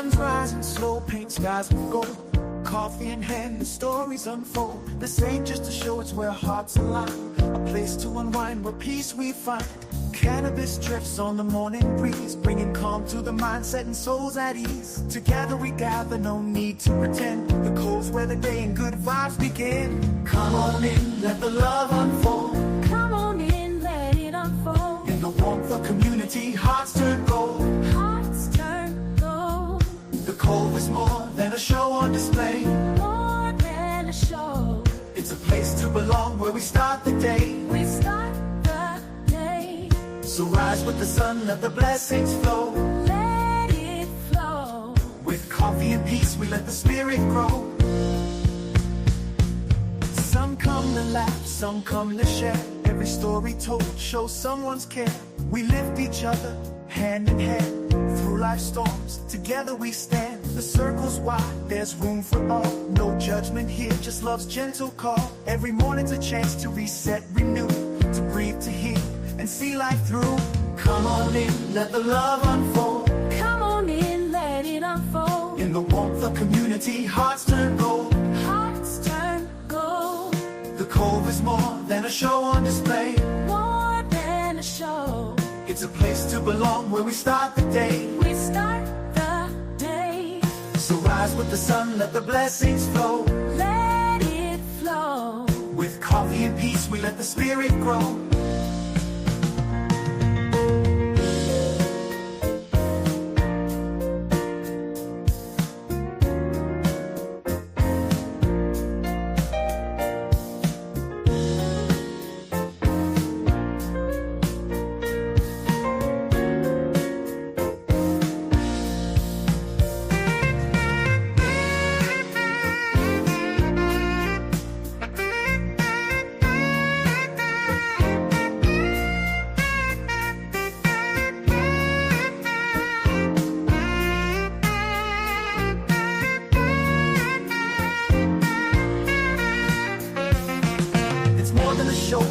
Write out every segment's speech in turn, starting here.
sun's rising slow, paint skies with gold. Coffee in hand, the stories unfold. This ain't just a show, it's where hearts align. A place to unwind, where peace we find. Cannabis drifts on the morning breeze, bringing calm to the mind, setting souls at ease. Together we gather, no need to pretend. The Cove's where the day and good vibes begin. Come on in, let the love unfold. Come on in, let it unfold. In the warmth of community, hearts turn gold. Hearts turn gold. The Cove is more than a show on display. More than a show. It's a place to belong, where we start the day. We start the day. So rise with the sun, let the blessings flow. Let it flow. With coffee and peace, we let the spirit grow. Some come to laugh, some come to share. Every story told shows someone's care. We lift each other, hand in hand. Through life's storms, together we stand. The circle's wide, there's room for all. No judgment here, just love's gentle call. Every morning's a chance to reset, renew, to breathe, to heal, and see life through. Come on in, let the love unfold. Come on in, let it unfold. In the warmth of community, hearts turn gold. Hearts turn gold. The Cove is more than a show on display. More than a show. It's a place to belong, where we start the day. We start the day. So rise with the sun, let the blessings flow. Let it flow. With coffee and peace, we let the spirit grow.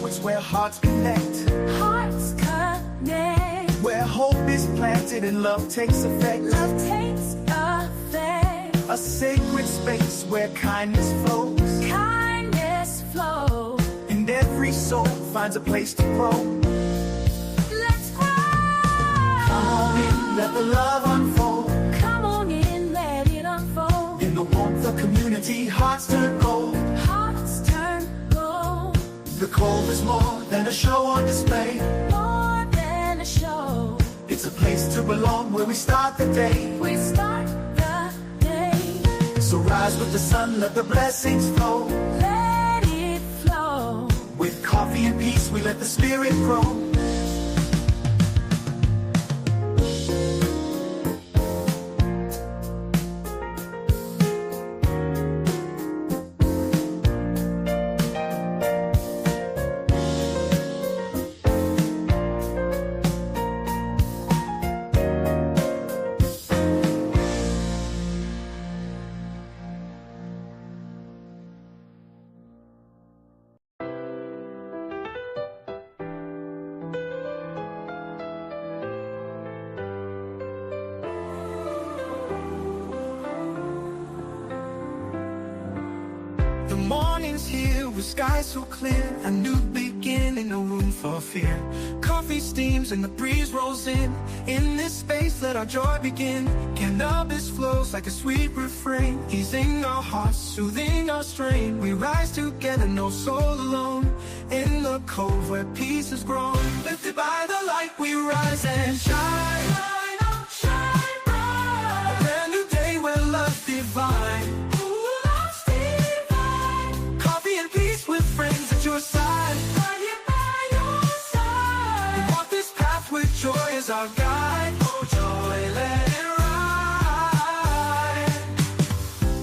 It's where hearts connect. Hearts connect. Where hope is planted and love takes effect. Love takes effect. A sacred space where kindness flows. Kindness flows. And every soul finds a place to grow. Let's grow. Come on in, let the love unfold. Come on in, let it unfold. In the warmth of community, hearts turn gold. Hearts turn gold. The Cove is more than a show on display. More than a show. It's a place to belong, where we start the day. We start the day. So rise with the sun, let the blessings flow. Let it flow. With coffee and peace, we let the spirit grow. The morning's here with skies so clear. A new beginning, no room for fear. Coffee steams and the breeze rolls in. In this space, let our joy begin. Cannabis flows like a sweet refrain, easing our hearts, soothing our strain. We rise together, no soul alone. In the Cove where peace is grown. Lifted by the light, we rise and shine. Shine on, shine bright. A brand new day where love's divine. Your side, right here by your side. We walk this path with joy as our guide. Oh joy, let it ride.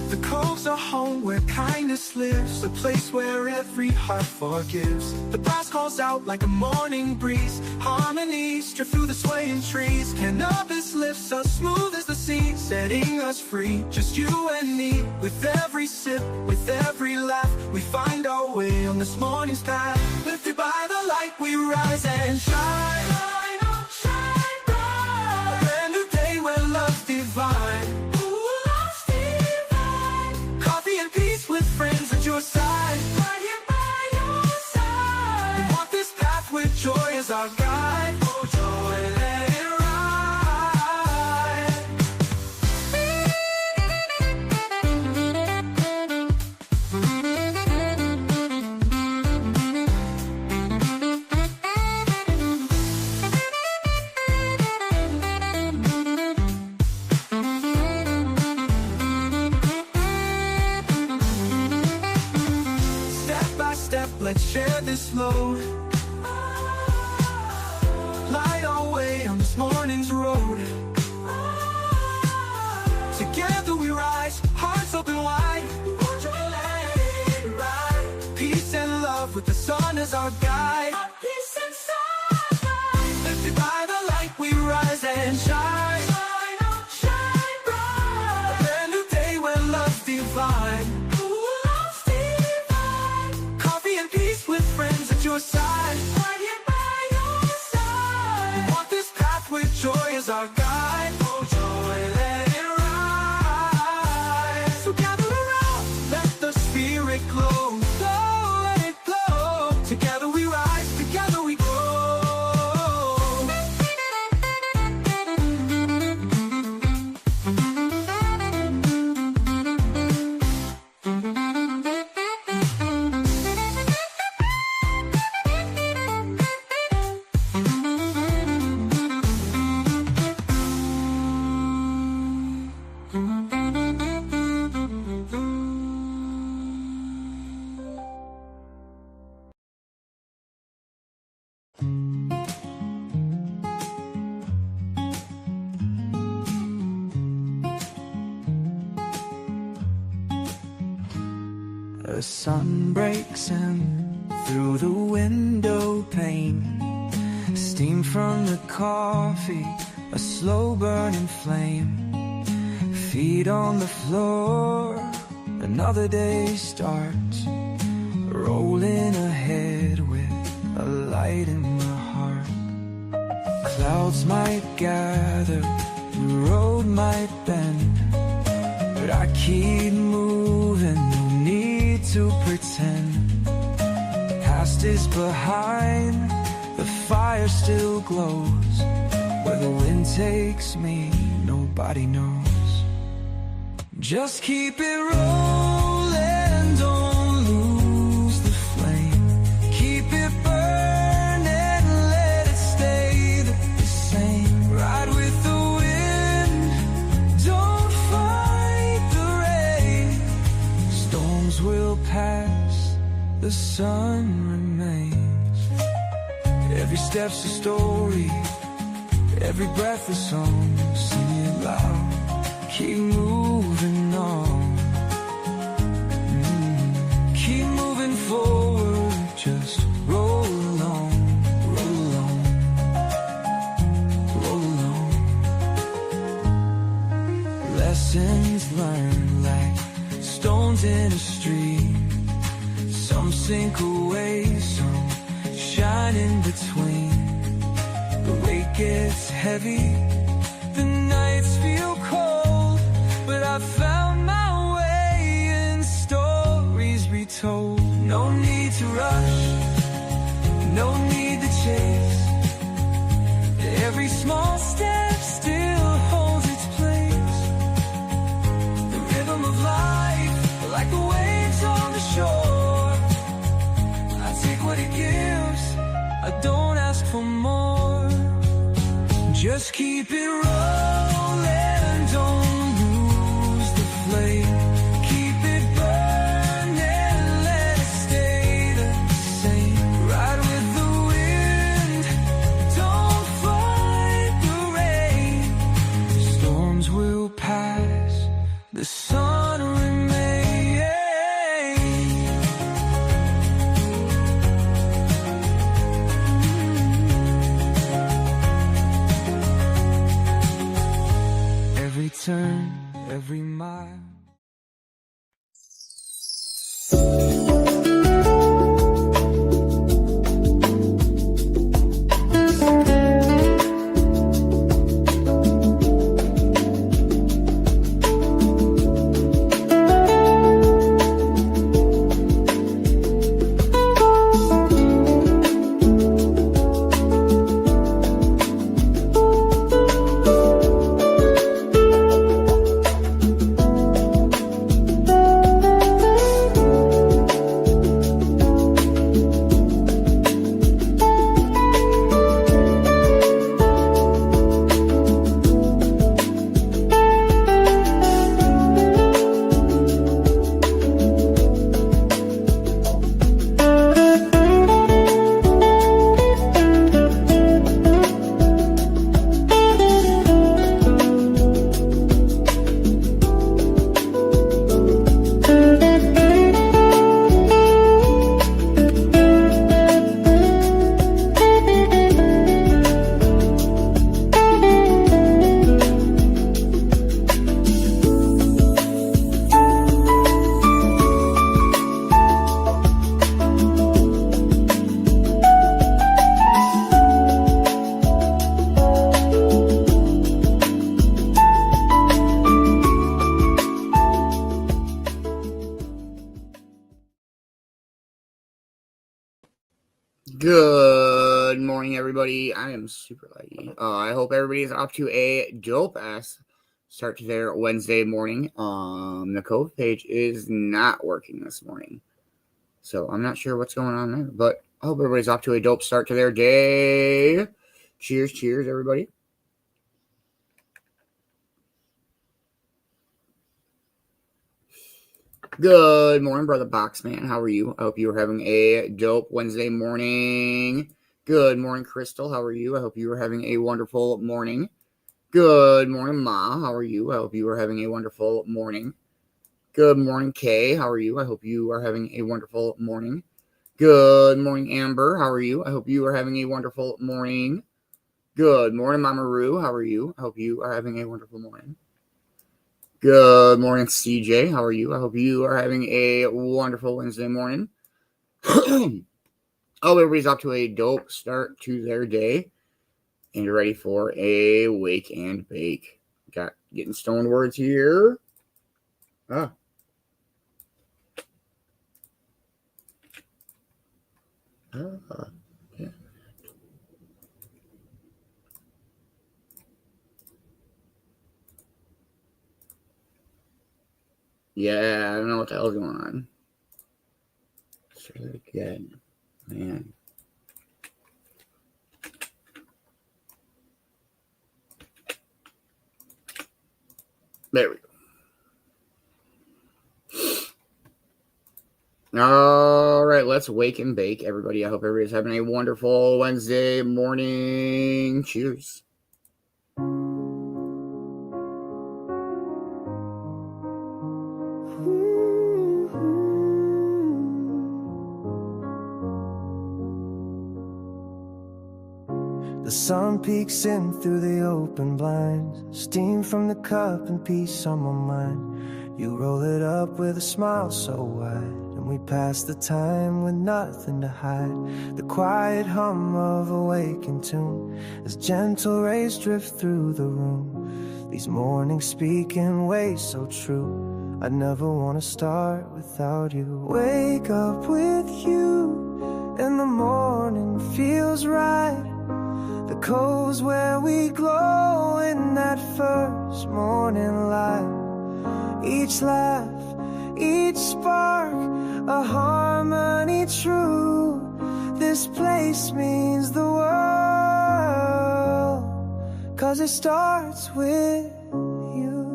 The Cove's a home where kindness lives, a place where every heart forgives. The brass calls out like a morning breeze. Harmonies drift through the swaying trees. Cannabis lifts us smooth as the sea, setting us free, just you and me. With every sip, with every laugh, we find our way on this morning's path. Lifted by the light, we rise and shine. Shine on, shine bright. A brand new day where love's divine. share this load. Light our way on this morning's road. Together we rise, hearts open wide. Peace and love with the sun as our guide. Peace and sunlight. Lifted by the light we rise and shine. Shine on, shine bright. A brand new day where love's divine. Ooh, love's divine. Coffee and peace with friends at your side. Right here by your side. We walk this path with joy as our guide. Oh joy, let it rise. So gather around, let the spirit glow. Together we rise, together we grow. The sun breaks in through the window pane. Steam from the coffee, a slow burning flame. Feet on the floor, another day starts. Rolling ahead with a light in my heart. Clouds might gather, the road might bend, but I keep moving, no need to pretend. Past is behind, the fire still glows. Where the wind takes me, nobody knows. Just keep it rolling, don't lose the flame. Keep it burning, let it stay the same. Ride with the wind, don't fight the rain. Storms will pass, the sun remains. Every step's a story, every breath a song. Sing it loud, keep moving on. Keep moving forward, just roll along, roll along, roll along. Lessons learned like stones in a stream. Some sink away, some shine in between. The weight gets heavy, the nights feel cold, but I found my way in stories retold. No need to rush, no need to chase. Every small step still holds its place. The rhythm of life, like the waves on the shore. I take what it gives, I don't ask for more. Just keep it rolling, don't lose the flame. Keep it burning, let it stay the same. Ride with the wind, don't fight the rain. Storms will pass, the sun remains. Good morning, everybody. I am super laggy. I hope everybody's off to a dope ass start to their Wednesday morning. The Cove page is not working this morning, so I'm not sure what's going on there. But I hope everybody's off to a dope start to their day. Cheers, cheers, everybody. Good morning, brother Boxman. How are you? I hope you are having a dope Wednesday morning. Good morning, Crystal. How are you? I hope you are having a wonderful morning. Good morning, Ma. How are you? I hope you are having a wonderful morning. Good morning, Kay. How are you? I hope you are having a wonderful morning. Good morning, Amber. How are you? I hope you are having a wonderful morning. Good morning, Mama Roo. How are you? I hope you are having a wonderful morning. Good morning, CJ. How are you? I hope you are having a wonderful Wednesday morning. Oh, everybody's off to a dope start to their day. And you're ready for a wake and bake. Got getting stone words here. Ah. Yeah. Yeah, I don't know what the hell's going on. Let's try that again. Man. There we go. All right, let's wake and bake, everybody. I hope everybody's having a wonderful Wednesday morning. Cheers. The sun peeks in through the open blinds, steam from the cup and peace on my mind. You roll it up with a smile so wide, and we pass the time with nothing to hide. The quiet hum of a waking tune as gentle rays drift through the room. These mornings speak in ways so true. I never want to start without you. Wake up with you, and the morning feels right. The cove's where we glow in that first morning light. Each laugh, each spark, a harmony true. This place means the world, 'cause it starts with you.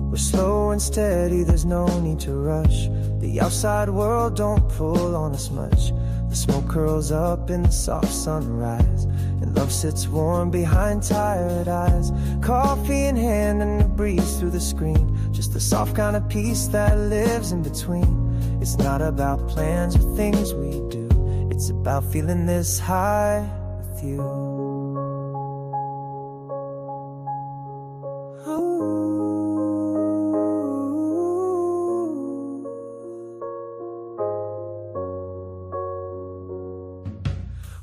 We're slow and steady, there's no need to rush. The outside world don't pull on us much. The smoke curls up in the soft sunrise, and love sits warm behind tired eyes. Coffee in hand and a breeze through the screen, just the soft kind of peace that lives in between. It's not about plans or things we do, it's about feeling this high with you.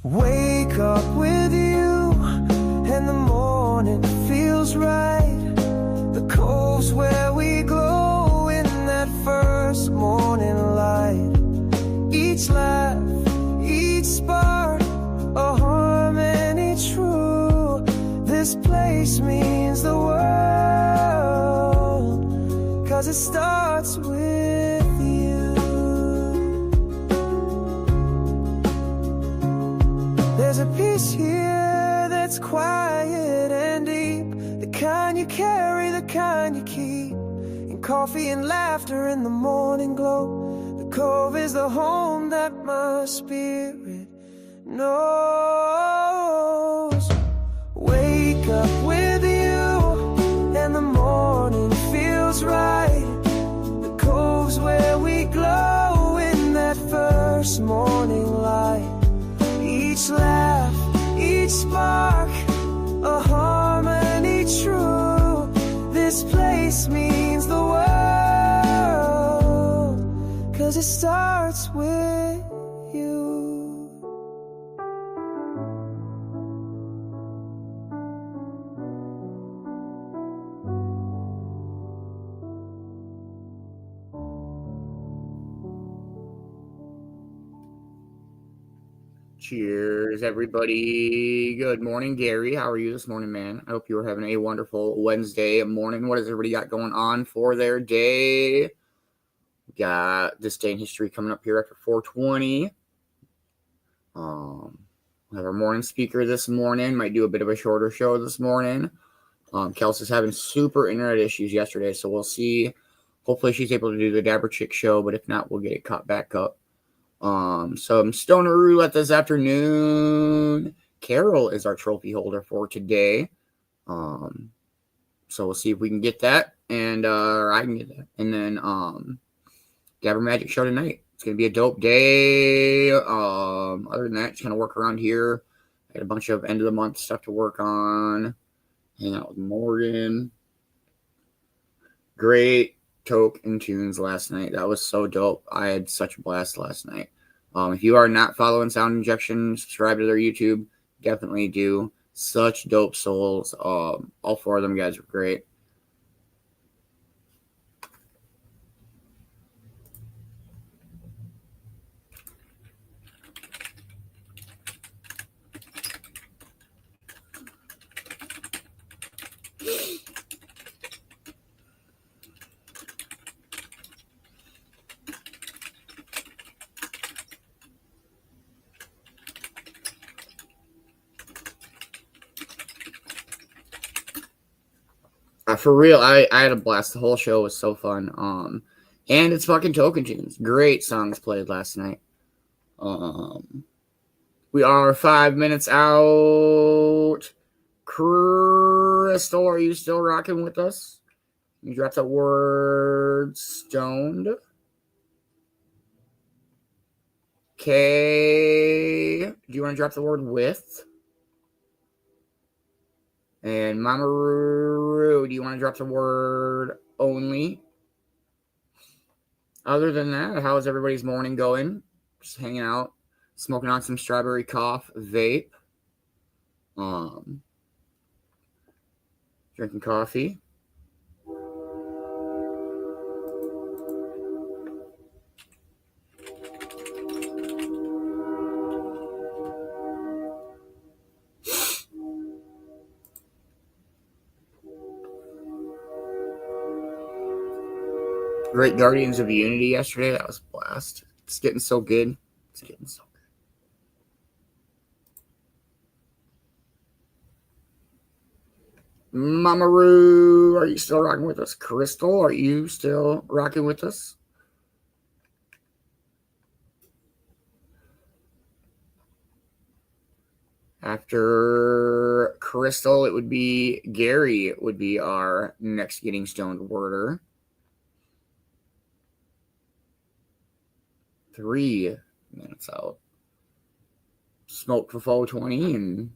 Wake up with you, and the morning feels right. The cove's where we glow in that first morning light. Each laugh, each spark, a harmony true. This place means the world, 'cause it starts with you. There's a peace here that's quiet and deep, the kind you carry, the kind you keep. In coffee and laughter in the morning glow, the Cove is the home that my spirit knows. Wake up with you, and the morning feels right. The Cove's where we glow in that first morning light. Each laugh, each spark, a harmony true. This place means the world, 'cause it starts with you. Cheers, everybody. Good morning, Gary. How are you this morning, man? I hope you are having a wonderful Wednesday morning. What has everybody got going on for their day? We got this day in history coming up here after 4:20. We have our morning speaker this morning. Might do a bit of a shorter show this morning. Kelsey's having super internet issues yesterday, so we'll see. Hopefully she's able to do the Dabber Chick show, but if not, we'll get it caught back up. Some Stoner Roulette this afternoon. Carol is our trophy holder for today. So we'll see if we can get that, and or I can get that. And then Dabber Magic show tonight. It's gonna be a dope day. Other than that, just gonna work around here. I got a bunch of end of the month stuff to work on. Hang out with Morgan. Great Toke and tunes last night. That was so dope. I had such a blast last night. If you are not following Sound Injection, subscribe to their YouTube. Definitely do. Such dope souls. All four of them guys were great. For real, I had a blast. The whole show was so fun. And it's fucking Token tunes. Great songs played last night. We are 5 minutes out. Crystal, are you still rocking with us? You dropped the word stoned. Okay. Do you want to drop the word with? And Mama Roo, do you want to drop the word only? Other than that, how's everybody's morning going? Just hanging out, smoking on some strawberry cough vape. Drinking coffee. Great Guardians of Unity yesterday. That was a blast. It's getting so good. It's getting so good. Mama Roo, are you still rocking with us? Crystal, are you still rocking with us? After Crystal, it would be Gary would be our next Getting Stoned worder. 3 minutes out. Smoke for 420 and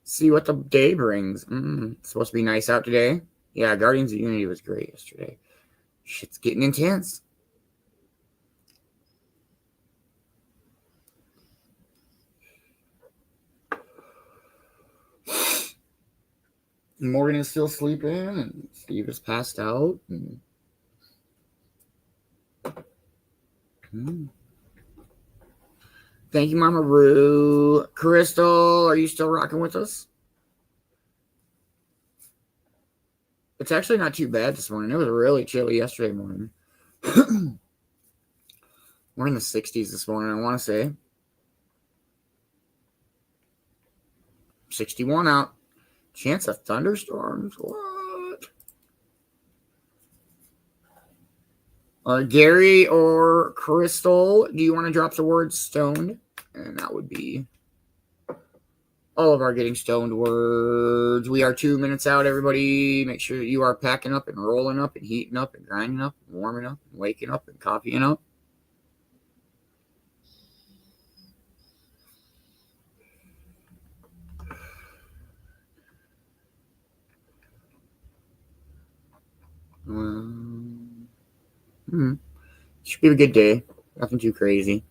see what the day brings. It's supposed to be nice out today. Yeah, Guardians of Unity was great yesterday. Shit's getting intense. Morgan is still sleeping, and Steve is passed out. Thank you, Mama Roo. Crystal, are you still rocking with us? It's actually not too bad this morning. It was really chilly yesterday morning. We're in the 60s this morning, I want to say. 61 out. Chance of thunderstorms? What? Gary or Crystal, do you want to drop the word stoned? And that would be all of our Getting Stoned words. We are 2 minutes out, everybody. Make sure you are packing up and rolling up and heating up and grinding up and warming up and waking up and coffeeing up. Should be a good day. Nothing too crazy.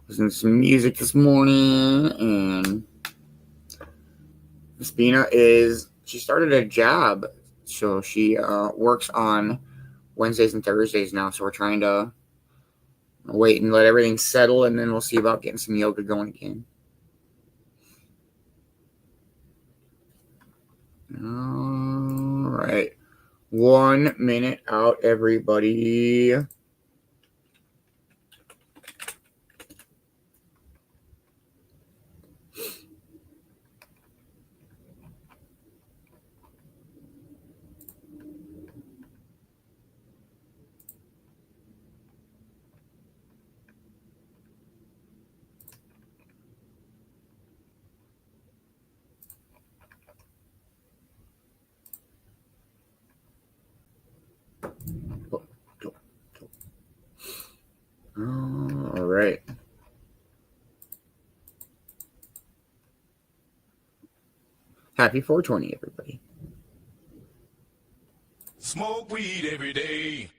Listening to some music this morning, and Miss Bina she started a job, so she works on Wednesdays and Thursdays now. So we're trying to Wait and let everything settle, and then we'll see about getting some yoga going again. All right. 1 minute out, everybody. All right. Happy 420, everybody. Smoke weed every day.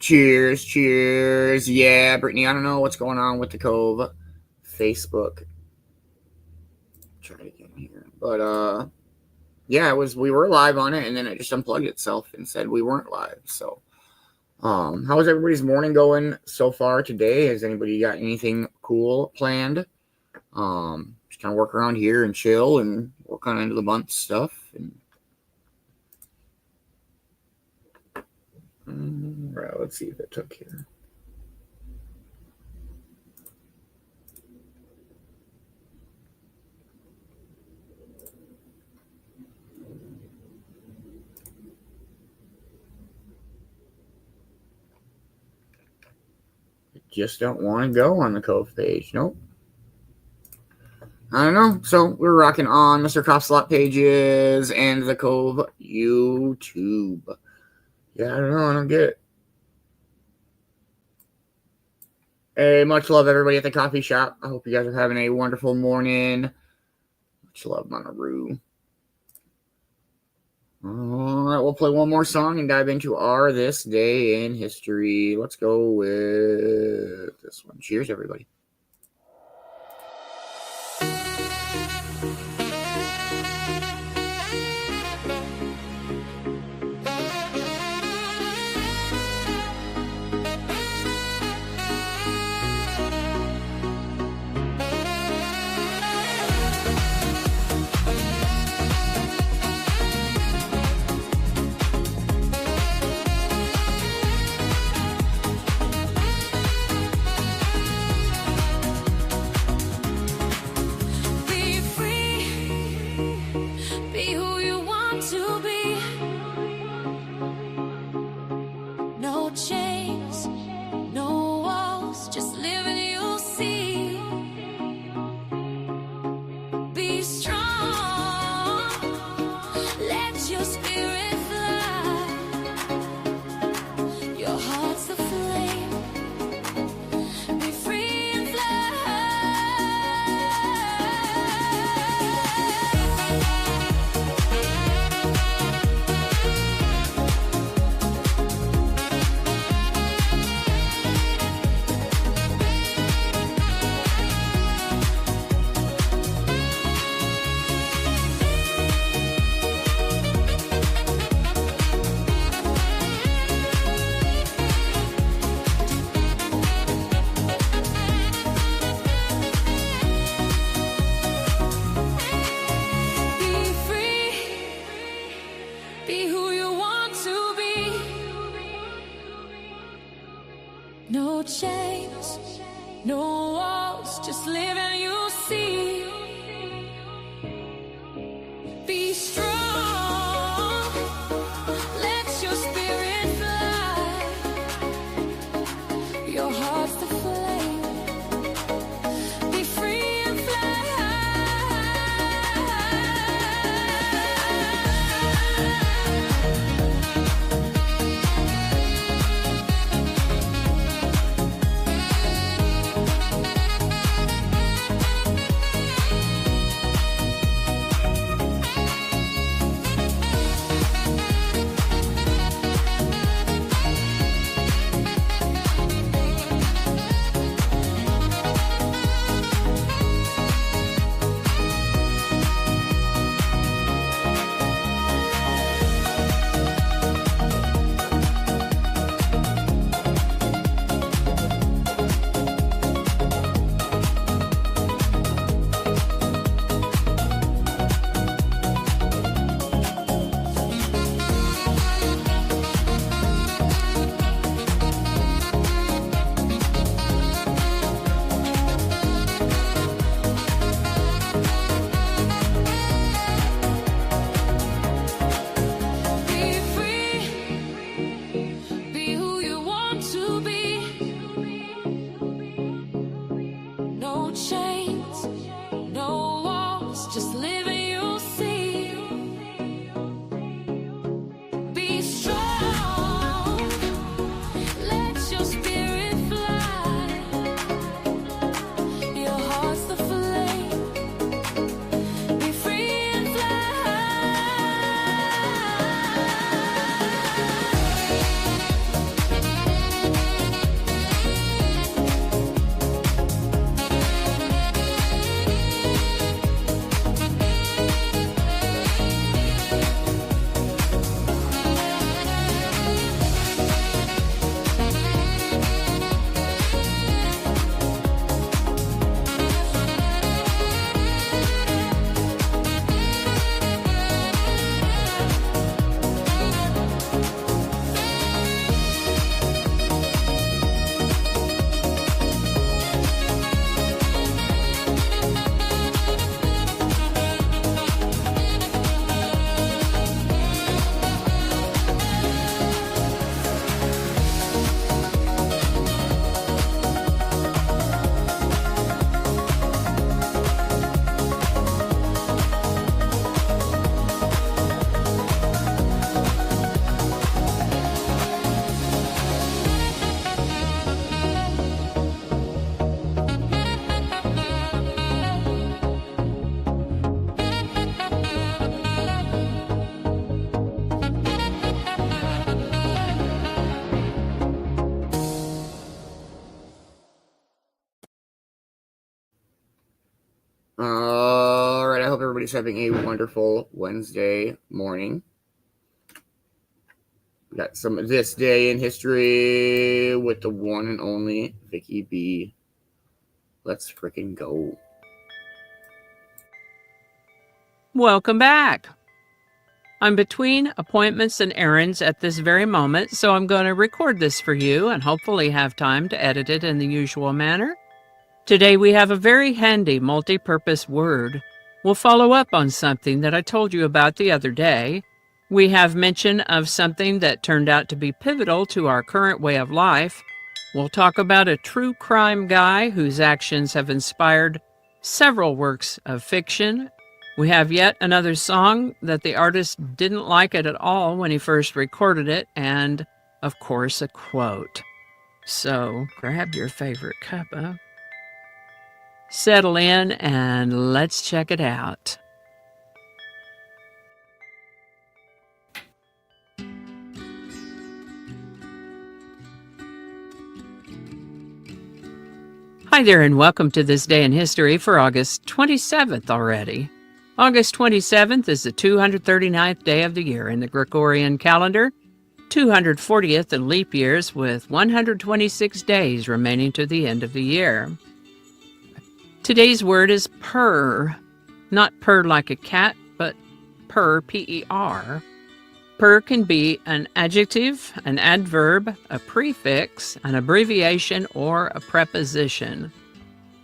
Cheers, cheers. Yeah, Brittany, I don't know what's going on with the Cove Facebook. Try it again here. But, yeah, we were live on it, and then it just unplugged itself and said we weren't live. So, how's everybody's morning going so far today? Has anybody got anything cool planned? Just kind of work around here and chill and work on end of the month stuff. And right, let's see if it took here. Just don't want to go on the Cove page. Nope. I don't know. So we're rocking on Mr. Slot pages and the Cove YouTube. Yeah, I don't know. I don't get it. Hey, much love, everybody at the coffee shop. I hope you guys are having a wonderful morning. Much love, Monteroo. All right, we'll play one more song and dive into our This Day in History. Let's go with this one. Cheers, everybody. No chains, no walls, just live and you'll see. Be strong, let your spirit fly. Your heart's the flame. Be free and fly high. All right, I hope everybody's having a wonderful Wednesday morning. We got some of this day in history with the one and only Vicki B. Let's freaking go. Welcome back. I'm between appointments and errands at this very moment, so I'm going to record this for you and hopefully have time to edit it in the usual manner. Today we have a very handy multi-purpose word. We'll follow up on something that I told you about the other day. We have mention of something that turned out to be pivotal to our current way of life. We'll talk about a true crime guy whose actions have inspired several works of fiction. We have yet another song that the artist didn't like it at all when he first recorded it, and, of course, a quote. So, grab your favorite cuppa, settle in, and let's check it out. Hi there, and welcome to this day in history for August 27th already. August 27th is the 239th day of the year in the Gregorian calendar, 240th in leap years, with 126 days remaining to the end of the year. Today's word is purr. Not purr like a cat, but purr, P-E-R. Purr can be an adjective, an adverb, a prefix, an abbreviation, or a preposition.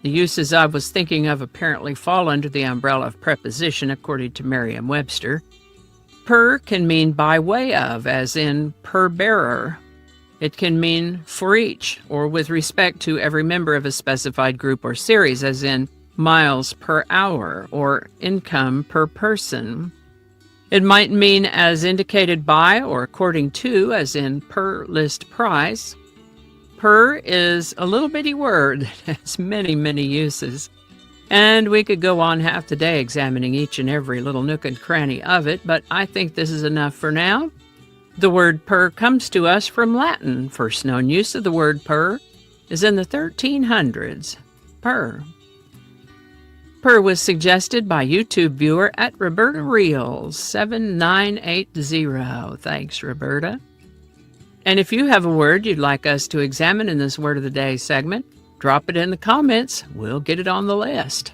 The uses I was thinking of apparently fall under the umbrella of preposition, according to Merriam-Webster. Per can mean by way of, as in per bearer. It can mean for each, or with respect to every member of a specified group or series, as in miles per hour, or income per person. It might mean as indicated by or according to, as in per list price. Per is a little bitty word that has many, many uses. And we could go on half the day examining each and every little nook and cranny of it, but I think this is enough for now. The word per comes to us from Latin. First known use of the word per is in the 1300s. Per. Per was suggested by YouTube viewer at Roberta Reels 7980. Thanks, Roberta. And if you have a word you'd like us to examine in this Word of the Day segment, drop it in the comments. We'll get it on the list.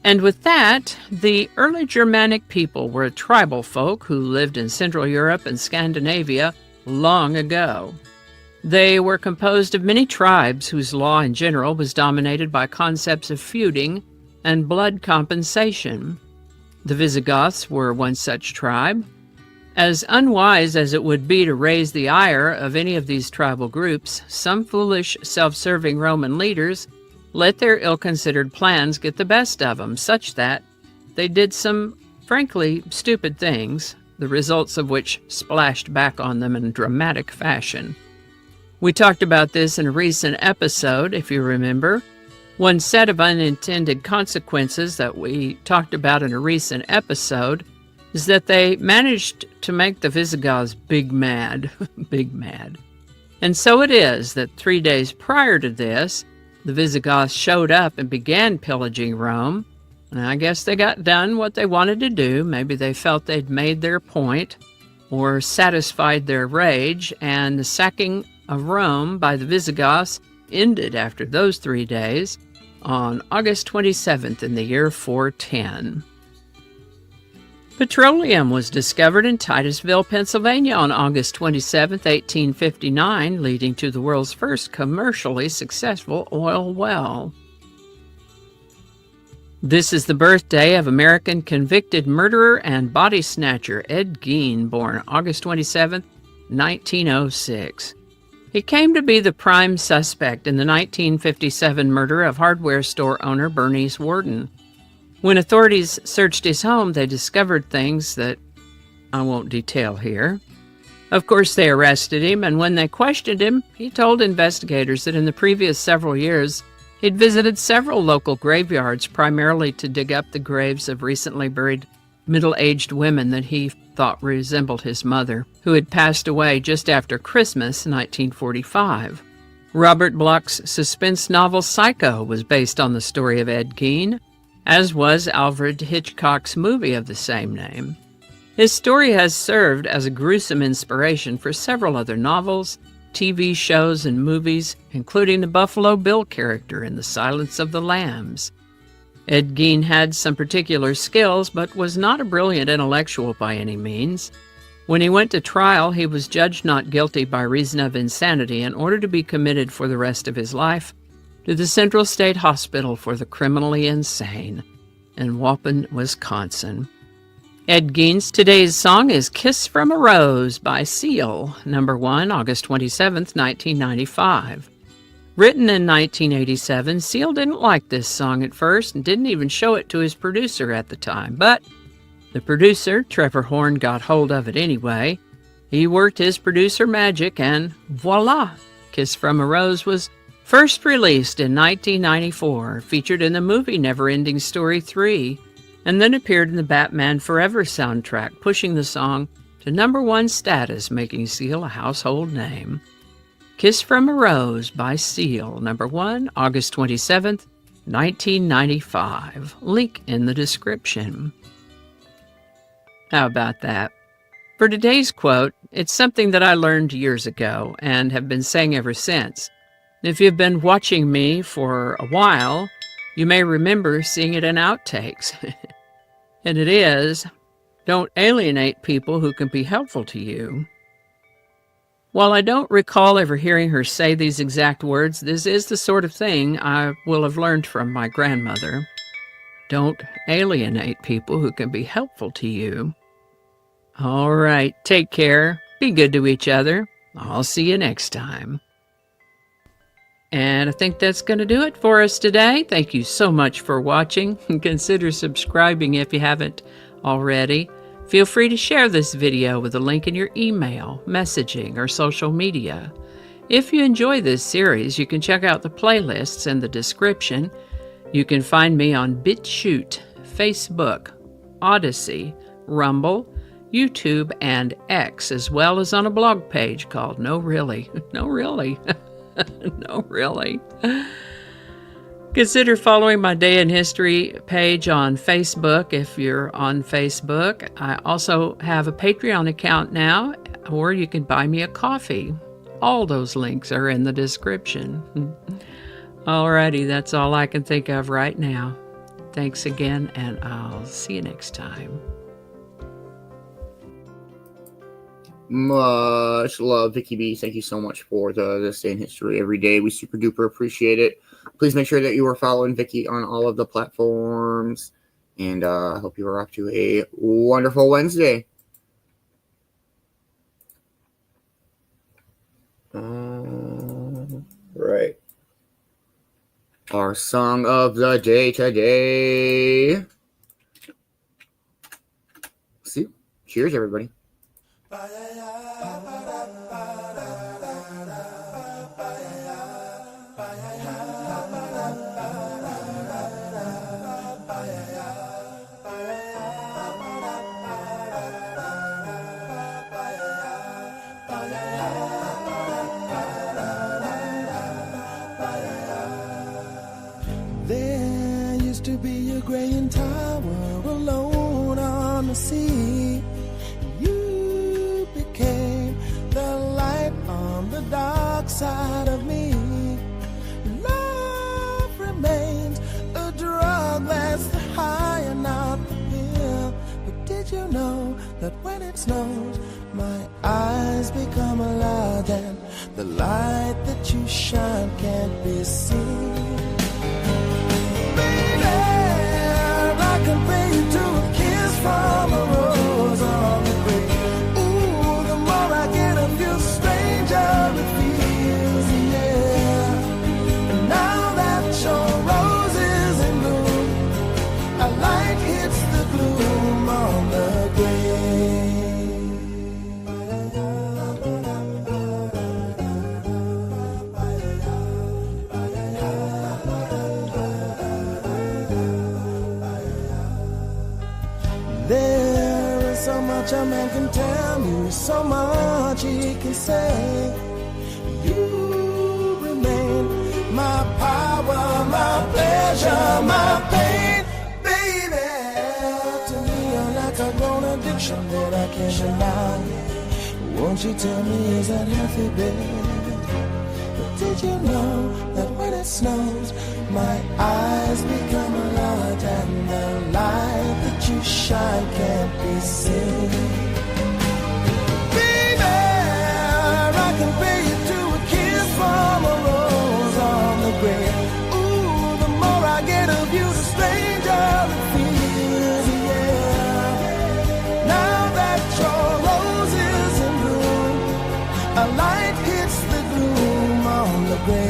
And with that, the early Germanic people were a tribal folk who lived in Central Europe and Scandinavia long ago. They were composed of many tribes whose law in general was dominated by concepts of feuding and blood compensation. The Visigoths were one such tribe. As unwise as it would be to raise the ire of any of these tribal groups, some foolish, self-serving Roman leaders let their ill-considered plans get the best of them, such that they did some, frankly, stupid things, the results of which splashed back on them in dramatic fashion. We talked about this in a recent episode, if you remember. One set of unintended consequences that we talked about in a recent episode is that they managed to make the Visigoths big mad, big mad. And so it is that 3 days prior to this, the Visigoths showed up and began pillaging Rome. And I guess they got done what they wanted to do. Maybe they felt they'd made their point or satisfied their rage, and the sacking of Rome by the Visigoths ended after those 3 days on August 27th in the year 410. Petroleum was discovered in Titusville, Pennsylvania on August 27, 1859, leading to the world's first commercially successful oil well. This is the birthday of American convicted murderer and body snatcher Ed Gein, born August 27, 1906. He came to be the prime suspect in the 1957 murder of hardware store owner Bernice Worden. When authorities searched his home, they discovered things that I won't detail here. Of course, they arrested him, and when they questioned him, he told investigators that in the previous several years, he'd visited several local graveyards, primarily to dig up the graves of recently buried middle-aged women that he thought resembled his mother, who had passed away just after Christmas 1945. Robert Bloch's suspense novel Psycho was based on the story of Ed Gein, as was Alfred Hitchcock's movie of the same name. His story has served as a gruesome inspiration for several other novels, TV shows, and movies, including the Buffalo Bill character in The Silence of the Lambs. Ed Gein had some particular skills, but was not a brilliant intellectual by any means. When he went to trial, he was judged not guilty by reason of insanity in order to be committed for the rest of his life to the Central State Hospital for the Criminally Insane in Waupun, Wisconsin. Ed Gein's today's song is Kiss from a Rose by Seal, number 1, August 27, 1995. Written in 1987, Seal didn't like this song at first and didn't even show it to his producer at the time, but the producer, Trevor Horn, got hold of it anyway. He worked his producer magic, and voila! Kiss from a Rose was first released in 1994, featured in the movie Neverending Story 3, and then appeared in the Batman Forever soundtrack, pushing the song to number 1 status, making Seal a household name. Kiss from a Rose by Seal, number 1, August 27th, 1995. Link in the description. How about that? For today's quote, it's something that I learned years ago and have been saying ever since. If you've been watching me for a while, you may remember seeing it in outtakes. And it is, don't alienate people who can be helpful to you. While I don't recall ever hearing her say these exact words, this is the sort of thing I will have learned from my grandmother. Don't alienate people who can be helpful to you. All right, take care. Be good to each other. I'll see you next time. And I think that's going to do it for us today. Thank you so much for watching. Consider subscribing if you haven't already. Feel free to share this video with a link in your email, messaging, or social media. If you enjoy this series, you can check out the playlists in the description. You can find me on BitChute, Facebook, Odyssey, Rumble, YouTube, and X, as well as on a blog page called No Really. No Really. No Really. Consider following my Day in History page on Facebook if you're on Facebook. I also have a Patreon account now, or you can buy me a coffee. All those links are in the description. Alrighty, that's all I can think of right now. Thanks again, and I'll see you next time. Much love, Vicki B. Thank you so much for this Day in History every day. We super duper appreciate it. Please make sure that you are following Vicki on all of the platforms. And I hope you are off to a wonderful Wednesday. Right. Our song of the day today. See? Cheers, everybody. There used to be a graying tower alone on the sea. You became the light on the dark side of me. Love remains a drug that's the high and not the pill. But did you know that when it snows, my eyes become alive and the light that you shine can't be seen? I compare you to a kiss from a rose on the grave. Ooh, the more I get of you, stranger it feels, yeah. And now that your rose is in bloom, a light hits the gloom on the grave. There is so much a man can tell you, so much he can say. You remain power, my pleasure, my pain, baby. To me, you're like a grown addiction that I can't deny. Won't you tell me, is that healthy, baby? But did you know that when it snows, my eyes become a lot and the light that you shine can't be seen? Baby, I can pay you to a kiss from a rose on the grave. Ooh, the more I get of you, the stranger it feels, yeah. Now that your rose is in bloom, a light hits the gloom on the grave.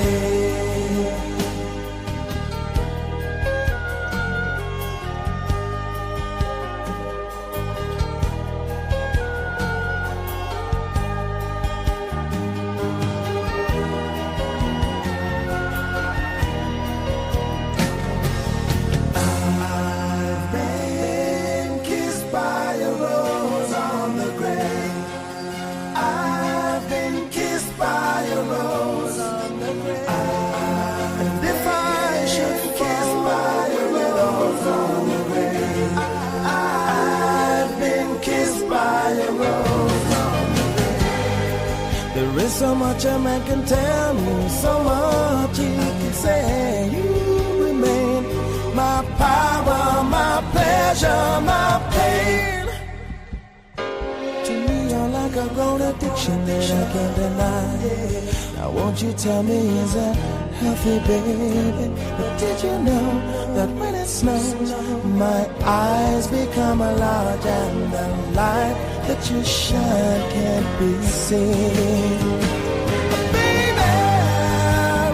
There is so much a man can tell me, so much he can say. You remain my power, my pleasure, my pain. To me, you're like a grown addiction that I can't deny. Now won't you tell me, is that healthy, baby? But did you know that when it snows, my eyes become a large and the light that you shine can't be seen? Baby,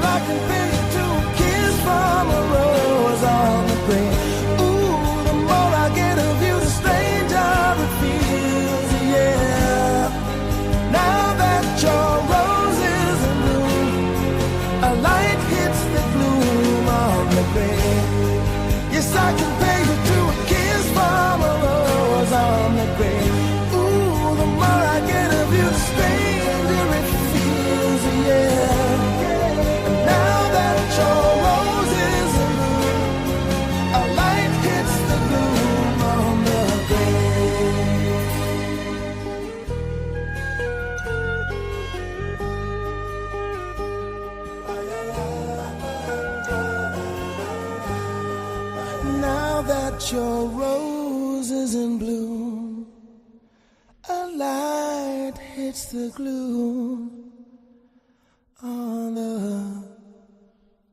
I can pay you to a kiss from a rose on the grave. Ooh, the more I get of you, the stranger it feels, yeah. Now that your rose is in bloom, a light hits the gloom on the grave. Yes, I can pay you to a kiss from a rose on the grave. Ooh, the more I get of you, the stranger it feels, yeah. And now that your rose is in bloom, a light hits the gloom on the grave. Now that your rose is in bloom, a light hits the gloom on the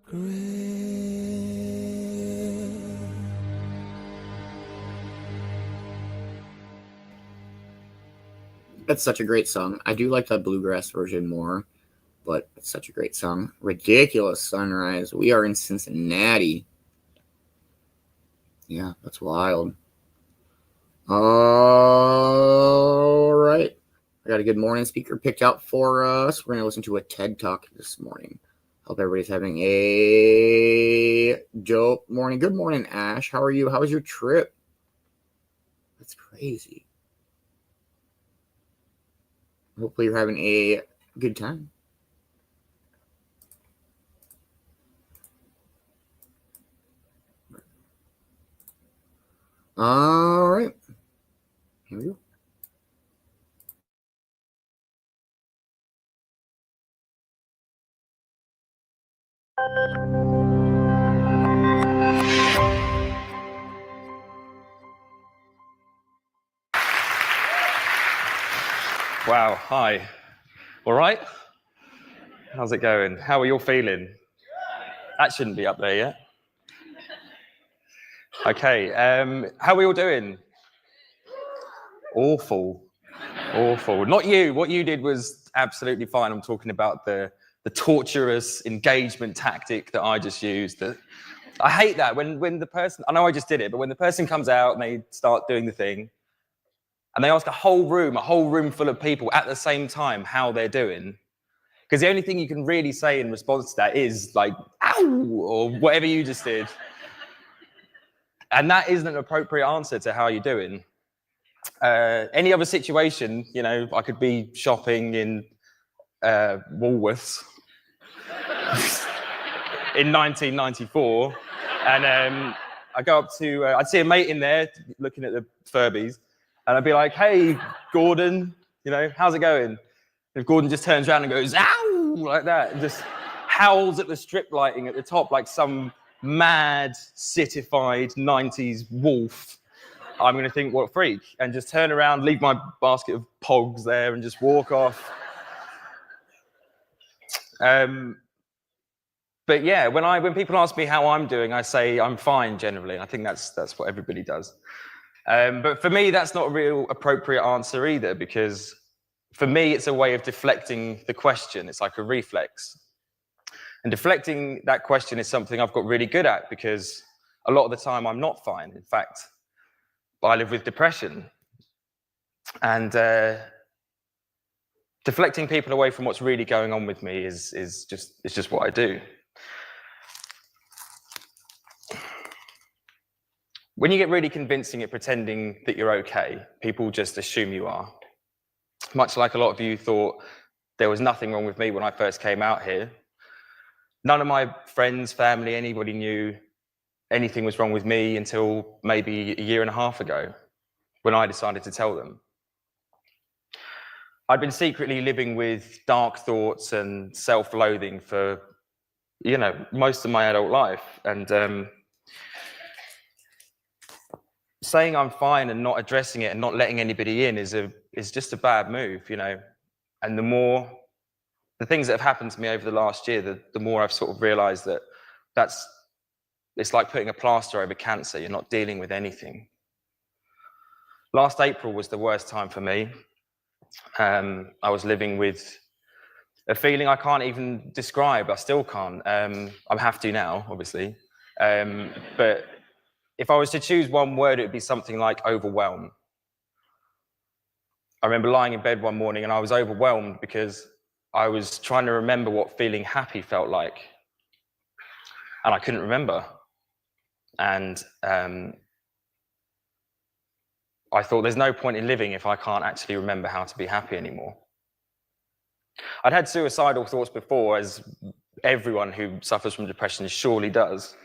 grave. That's such a great song. I do like the bluegrass version more, but it's such a great song. Ridiculous Sunrise. We are in Cincinnati. Yeah, that's wild. All right. I got a good morning speaker picked out for us. We're going to listen to a TED Talk this morning. Hope everybody's having a dope morning. Good morning, Ash. How are you? How was your trip? That's crazy. Hopefully you're having a good time. All right. Here we go. Wow, hi. All right? How's it going? How are you all feeling? That shouldn't be up there yet. Okay, how are we all doing? Awful. Not you. What you did was absolutely fine. I'm talking about the torturous engagement tactic that I just used. I hate that when the person, I know I just did it, but when the person comes out and they start doing the thing, and they ask a whole room full of people at the same time how they're doing. Because the only thing you can really say in response to that is like, ow, or whatever you just did. And that isn't an appropriate answer to how you're doing. Any other situation, you know, I could be shopping in Woolworths. in 1994. And I go up to, I'd see a mate in there looking at the Furbies, and I'd be like, hey, Gordon, you know, how's it going? And Gordon just turns around and goes, ow, like that, and just howls at the strip lighting at the top like some mad, citified 90s wolf. I'm going to think, what a freak, and just turn around, leave my basket of pogs there, and just walk off. But yeah, when people ask me how I'm doing, I say I'm fine generally. I think that's what everybody does. But for me, that's not a real appropriate answer either, because for me, it's a way of deflecting the question. It's like a reflex. And deflecting that question is something I've got really good at, because a lot of the time I'm not fine. In fact, I live with depression. And deflecting people away from what's really going on with me is just what I do. When you get really convincing at pretending that you're okay, people just assume you are. Much like a lot of you thought there was nothing wrong with me when I first came out here. None of my friends, family, anybody knew anything was wrong with me until maybe a year and a half ago, when I decided to tell them. I'd been secretly living with dark thoughts and self-loathing for, you know, most of my adult life. And saying I'm fine and not addressing it and not letting anybody in is just a bad move, you know. And the things that have happened to me over the last year, the more I've sort of realized that it's like putting a plaster over cancer. You're not dealing with anything. Last April was the worst time for me. I was living with a feeling I can't even describe. I still can't. I have to now, obviously. But if I was to choose one word, it would be something like overwhelmed. I remember lying in bed one morning and I was overwhelmed because I was trying to remember what feeling happy felt like. And I couldn't remember. And I thought there's no point in living if I can't actually remember how to be happy anymore. I'd had suicidal thoughts before, as everyone who suffers from depression surely does.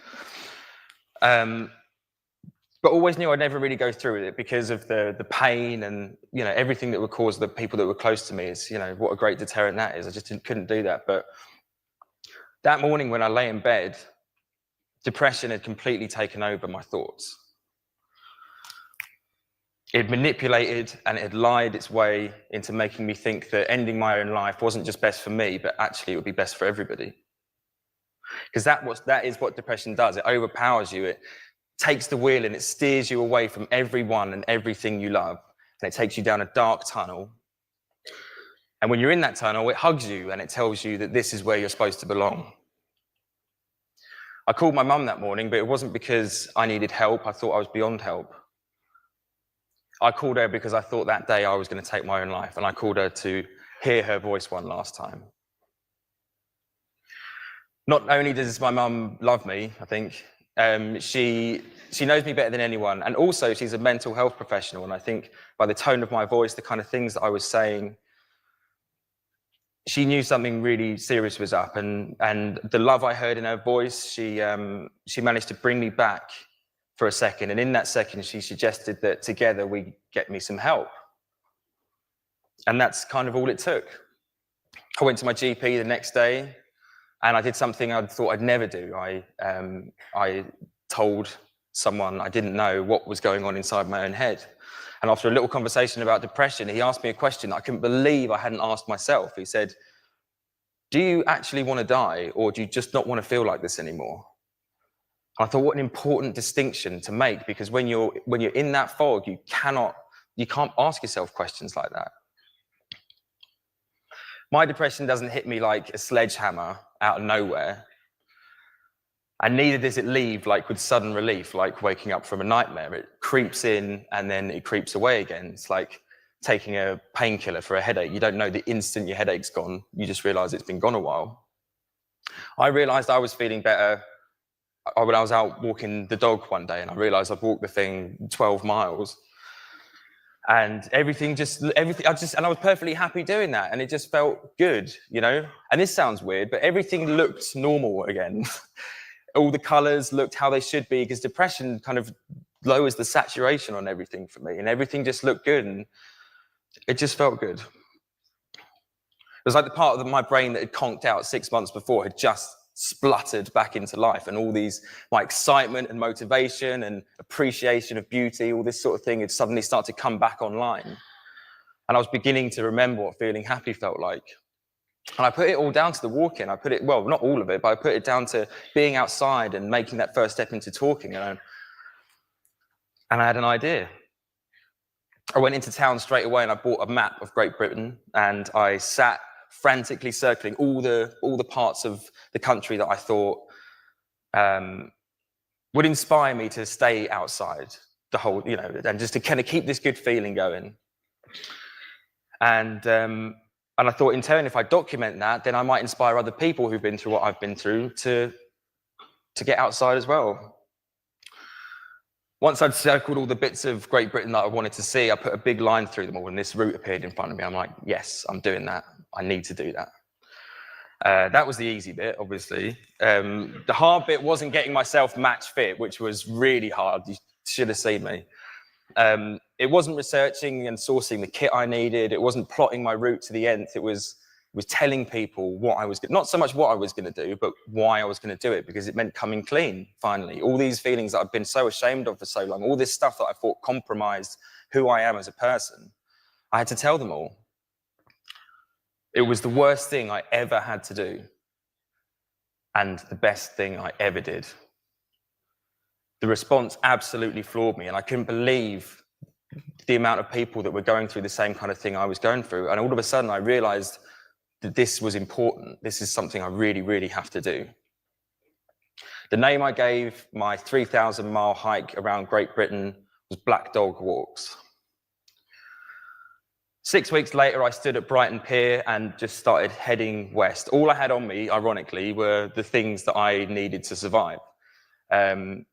But always knew I'd never really go through with it because of the pain and, you know, everything that would cause the people that were close to me. Is, you know, what a great deterrent that is. I just couldn't do that. But that morning when I lay in bed, depression had completely taken over my thoughts. It had manipulated and it had lied its way into making me think that ending my own life wasn't just best for me, but actually it would be best for everybody. Because that is what depression does. It overpowers you. It takes the wheel and it steers you away from everyone and everything you love. And it takes you down a dark tunnel. And when you're in that tunnel, it hugs you and it tells you that this is where you're supposed to belong. I called my mum that morning, but it wasn't because I needed help. I thought I was beyond help. I called her because I thought that day I was going to take my own life, and I called her to hear her voice one last time. Not only does my mum love me, I think, she knows me better than anyone, and also she's a mental health professional, and I think by the tone of my voice, the kind of things that I was saying, she knew something really serious was up, and the love I heard in her voice, she managed to bring me back for a second, and in that second she suggested that together we get me some help. And that's kind of all it took. I went to my GP the next day and I did something I thought I'd never do. I told someone I didn't know what was going on inside my own head. And after a little conversation about depression, he asked me a question I couldn't believe I hadn't asked myself. He said, "Do you actually want to die, or do you just not want to feel like this anymore?" I thought, what an important distinction to make, because when you're in that fog, you can't ask yourself questions like that. My depression doesn't hit me like a sledgehammer out of nowhere, and neither does it leave like with sudden relief, like waking up from a nightmare. It creeps in and then it creeps away again. It's like taking a painkiller for a headache. You don't know the instant your headache's gone, you just realize it's been gone a while. I realized I was feeling better when I was out walking the dog one day, and I realized I'd walked the thing 12 miles. And I was perfectly happy doing that. And it just felt good, you know? And this sounds weird, but everything looked normal again. All the colors looked how they should be, because depression kind of lowers the saturation on everything for me. And everything just looked good, and it just felt good. It was like the part of my brain that had conked out 6 months before had just spluttered back into life, and all these, my excitement and motivation and appreciation of beauty, all this sort of thing had suddenly started to come back online. And I was beginning to remember what feeling happy felt like. And I put it all down to the walk-in. Well, not all of it, but I put it down to being outside and making that first step into talking. And I had an idea. I went into town straight away and I bought a map of Great Britain, and I sat frantically circling all the parts of the country that I thought would inspire me to stay outside the whole, you know, and just to kind of keep this good feeling going. And I thought, in turn, if I document that, then I might inspire other people who've been through what I've been through to get outside as well. Once I'd circled all the bits of Great Britain that I wanted to see, I put a big line through them all, and this route appeared in front of me. I'm like, yes, I'm doing that. I need to do that. That was the easy bit, obviously. The hard bit wasn't getting myself match fit, which was really hard. You should have seen me. It wasn't researching and sourcing the kit I needed. It wasn't plotting my route to the end. It was telling people what I was, not so much what I was going to do, but why I was going to do it, because it meant coming clean, finally. All these feelings that I've been so ashamed of for so long, all this stuff that I thought compromised who I am as a person, I had to tell them all. It was the worst thing I ever had to do, and the best thing I ever did. The response absolutely floored me, and I couldn't believe the amount of people that were going through the same kind of thing I was going through. And all of a sudden, I realized that this was important. This is something I really, really have to do. The name I gave my 3,000-mile hike around Great Britain was Black Dog Walks. 6 weeks later, I stood at Brighton Pier and just started heading west. All I had on me, ironically, were the things that I needed to survive. In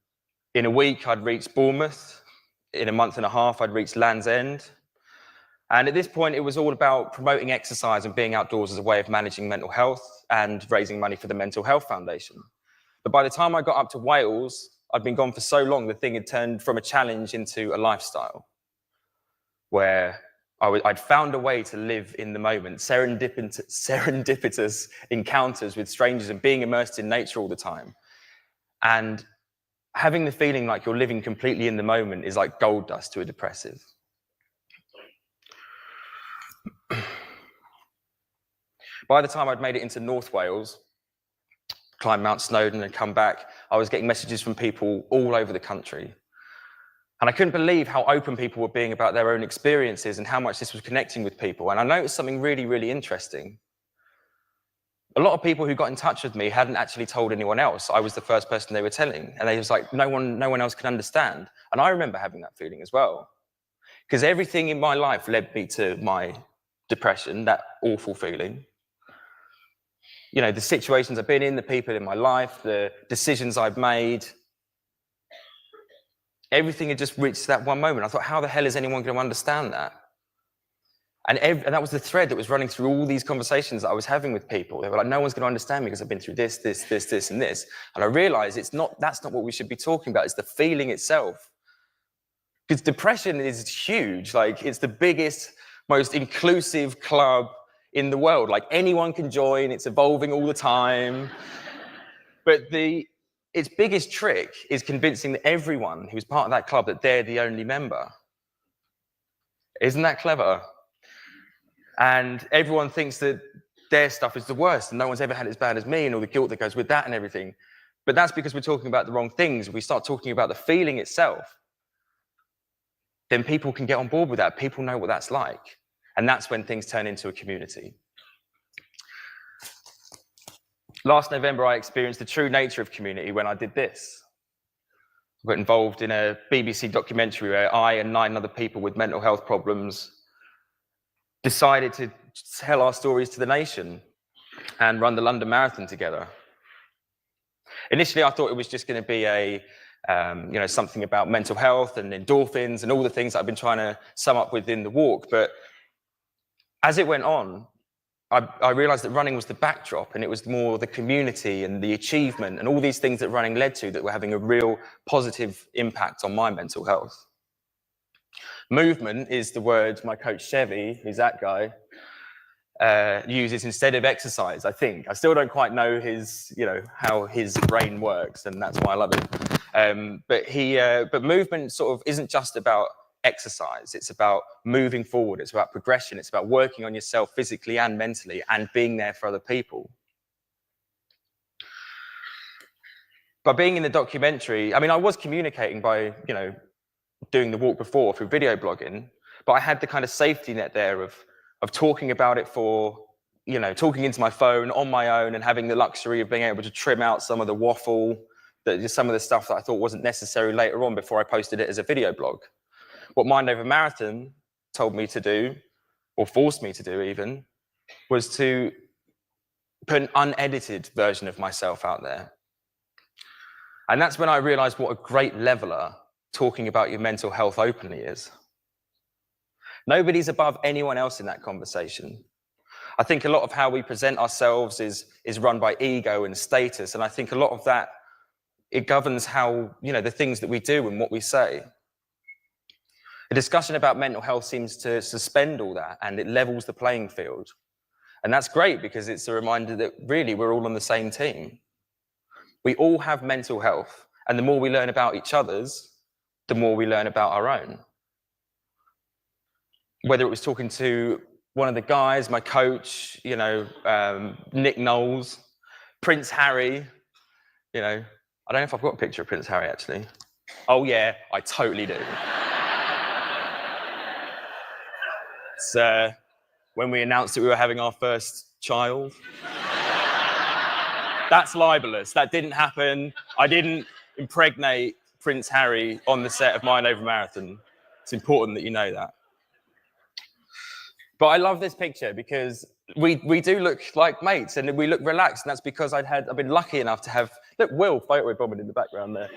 a week, I'd reached Bournemouth. In a month and a half, I'd reached Land's End. And at this point, it was all about promoting exercise and being outdoors as a way of managing mental health and raising money for the Mental Health Foundation. But by the time I got up to Wales, I'd been gone for so long, the thing had turned from a challenge into a lifestyle, where I'd found a way to live in the moment, serendipitous encounters with strangers and being immersed in nature all the time. And having the feeling like you're living completely in the moment is like gold dust to a depressive. By the time I'd made it into North Wales, climbed Mount Snowdon and come back, I was getting messages from people all over the country. And I couldn't believe how open people were being about their own experiences and how much this was connecting with people. And I noticed something really, really interesting. A lot of people who got in touch with me hadn't actually told anyone else. I was the first person they were telling. And they was like, no one else can understand. And I remember having that feeling as well. Because everything in my life led me to my depression, that awful feeling. You know, the situations I've been in, the people in my life, the decisions I've made. Everything had just reached that one moment. I thought, how the hell is anyone going to understand that? And that was the thread that was running through all these conversations that I was having with people. They were like, no one's going to understand me because I've been through this, this, this, this, and this. And I realized that's not what we should be talking about. It's the feeling itself. Because depression is huge. Like, it's the biggest, most inclusive club in the world. Like, anyone can join. It's evolving all the time. But its biggest trick is convincing everyone who's part of that club that they're the only member. Isn't that clever? And everyone thinks that their stuff is the worst and no one's ever had it as bad as me, and all the guilt that goes with that and everything. But that's because we're talking about the wrong things. We start talking about the feeling itself, then people can get on board with that. People know what that's like. And that's when things turn into a community. Last November, I experienced the true nature of community when I did this. I got involved in a BBC documentary where I and 9 other people with mental health problems decided to tell our stories to the nation and run the London Marathon together. Initially, I thought it was just going to be a Something about mental health and endorphins and all the things that I've been trying to sum up within the walk. But as it went on, I realized that running was the backdrop, and it was more the community and the achievement and all these things that running led to that were having a real positive impact on my mental health. Movement is the word my coach Chevy, who's that guy, uses instead of exercise, I think. I still don't quite know how his brain works, and that's why I love him. But movement sort of isn't just about exercise. It's about moving forward. It's about progression. It's about working on yourself physically and mentally and being there for other people. By being in the documentary, I was communicating by, doing the walk before through video blogging, but I had the kind of safety net there of talking about it talking into my phone on my own and having the luxury of being able to trim out some of the waffle, some of the stuff that I thought wasn't necessary later on before I posted it as a video blog. What Mind Over Marathon told me to do, or forced me to do even, was to put an unedited version of myself out there. And that's when I realized what a great leveler talking about your mental health openly is. Nobody's above anyone else in that conversation. I think a lot of how we present ourselves is run by ego and status, and I think a lot of that, it governs how, the things that we do and what we say. A discussion about mental health seems to suspend all that, and it levels the playing field. And that's great because it's a reminder that really we're all on the same team. We all have mental health, and the more we learn about each other's, the more we learn about our own. Whether it was talking to one of the guys, my coach, Nick Knowles, Prince Harry, I don't know if I've got a picture of Prince Harry actually. Oh yeah, I totally do. It's when we announced that we were having our first child. That's libelous. That didn't happen. I didn't impregnate Prince Harry on the set of Mind Over Marathon. It's important that you know that. But I love this picture because we do look like mates and we look relaxed, and that's because I've been lucky enough to have, look, Will photo bombing in the background there.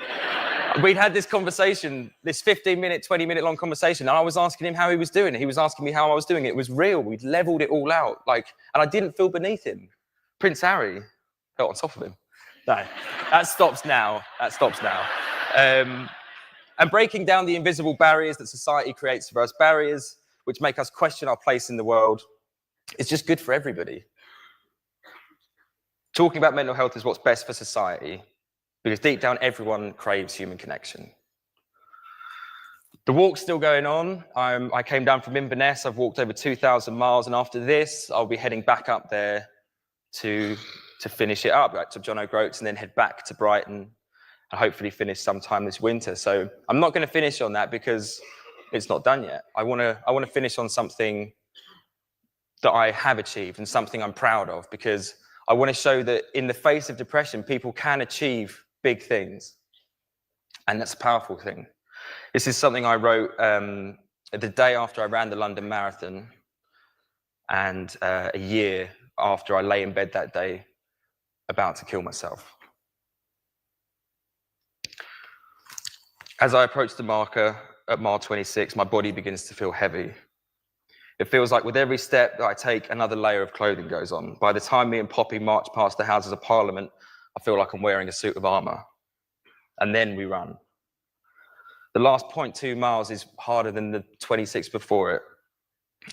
We'd had this conversation, this 15-minute, 20-minute long conversation, and I was asking him how he was doing. He was asking me how I was doing. It was real. We'd leveled it all out, and I didn't feel beneath him. Prince Harry felt on top of him. No, that stops now. That stops now. And breaking down the invisible barriers that society creates for us, barriers which make us question our place in the world, is just good for everybody. Talking about mental health is what's best for society, because deep down, everyone craves human connection. The walk's still going on. I came down from Inverness. I've walked over 2,000 miles, and after this, I'll be heading back up there to finish it up, back to John O'Groats, and then head back to Brighton and hopefully finish sometime this winter. So I'm not going to finish on that because it's not done yet. I want to finish on something that I have achieved and something I'm proud of, because I want to show that in the face of depression, people can achieve big things. And that's a powerful thing. This is something I wrote the day after I ran the London Marathon, and a year after I lay in bed that day about to kill myself. As I approach the marker at mile 26, my body begins to feel heavy. It feels like with every step that I take, another layer of clothing goes on. By the time me and Poppy march past the Houses of Parliament, I feel like I'm wearing a suit of armour. And then we run. The last 0.2 miles is harder than the 26 before it.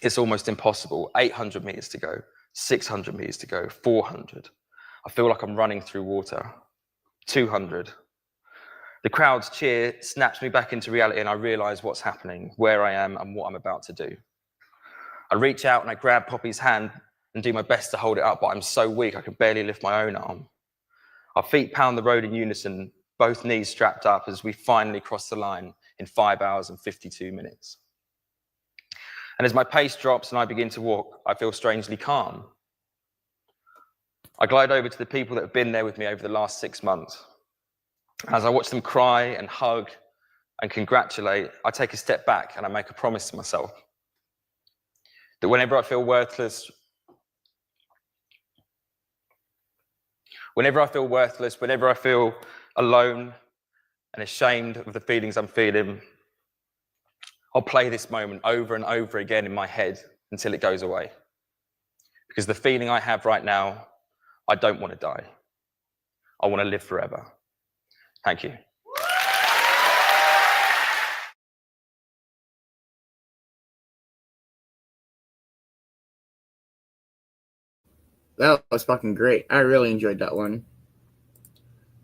It's almost impossible. 800 metres to go, 600 metres to go, 400. I feel like I'm running through water. 200. The crowd's cheer snaps me back into reality, and I realise what's happening, where I am and what I'm about to do. I reach out and I grab Poppy's hand and do my best to hold it up, but I'm so weak I can barely lift my own arm. Our feet pound the road in unison, both knees strapped up, as we finally cross the line in 5 hours and 52 minutes. And as my pace drops and I begin to walk, I feel strangely calm. I glide over to the people that have been there with me over the last 6 months. As I watch them cry and hug and congratulate, I take a step back and I make a promise to myself that whenever I feel worthless, whenever I feel alone, and ashamed of the feelings I'm feeling, I'll play this moment over and over again in my head until it goes away. Because the feeling I have right now, I don't want to die. I want to live forever. Thank you. That was fucking great. I really enjoyed that one.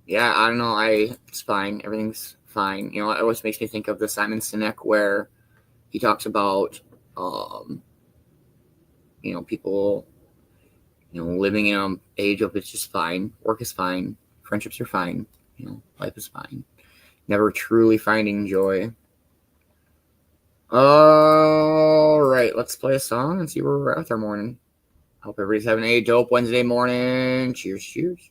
Yeah, I don't know. It's fine. Everything's fine. You know, it always makes me think of the Simon Sinek where he talks about, you know, people, you know, living in an age of it's just fine. Work is fine. Friendships are fine. You know, life is fine. Never truly finding joy. All right, let's play a song and see where we're at with our morning. Hope everybody's having a dope Wednesday morning. Cheers, cheers.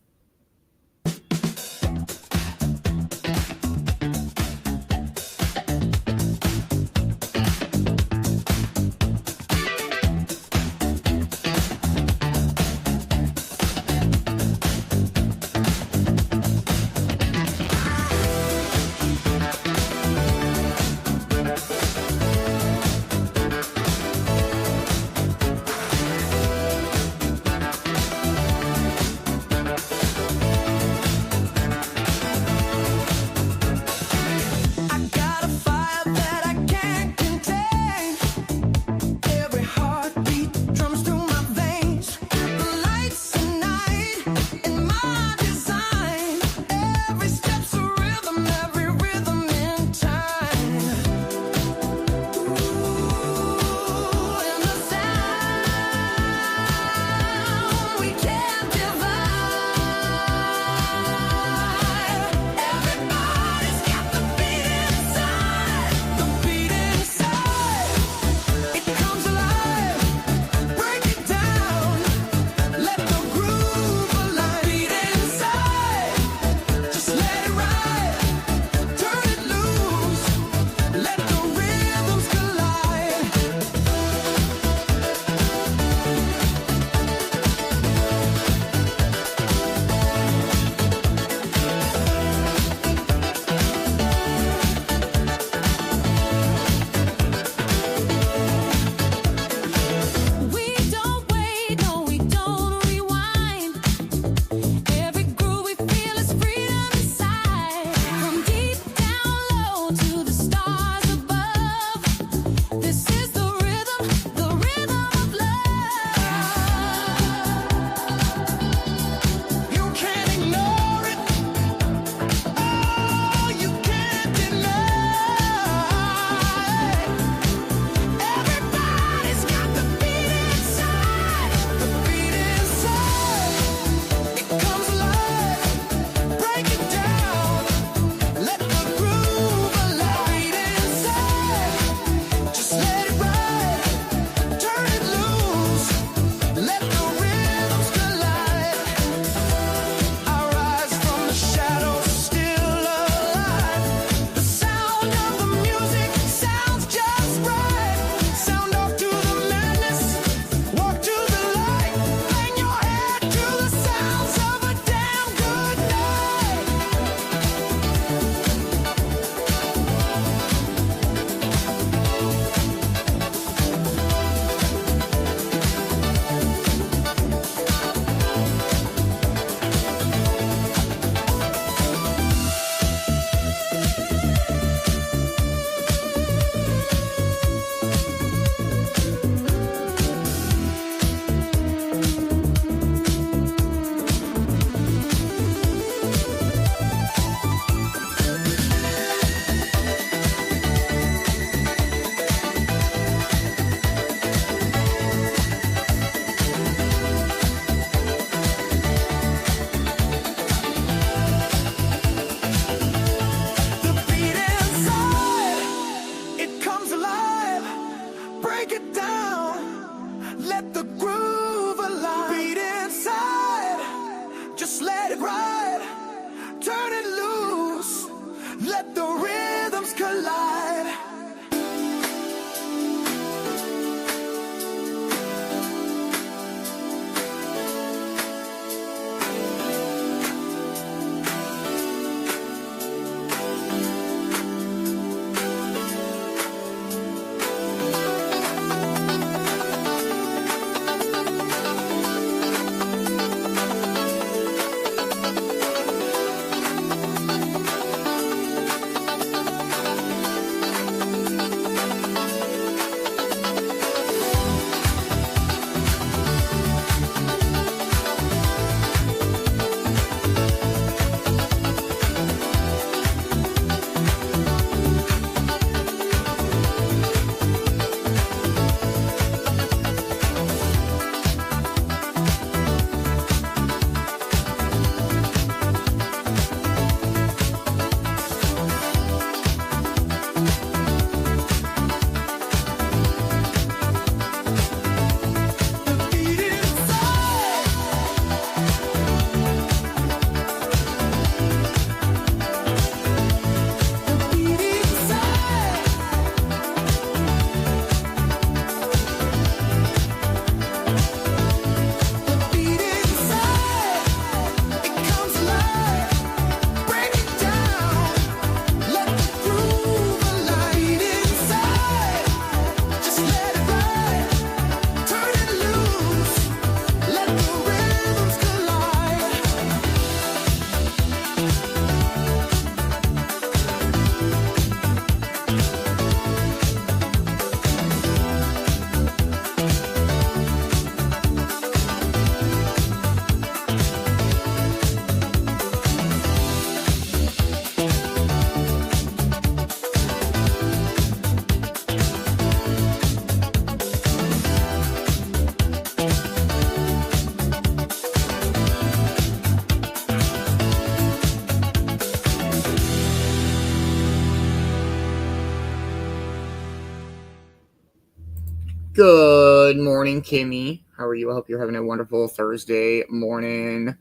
Good morning, Kimmy. How are you? I hope you're having a wonderful Thursday morning.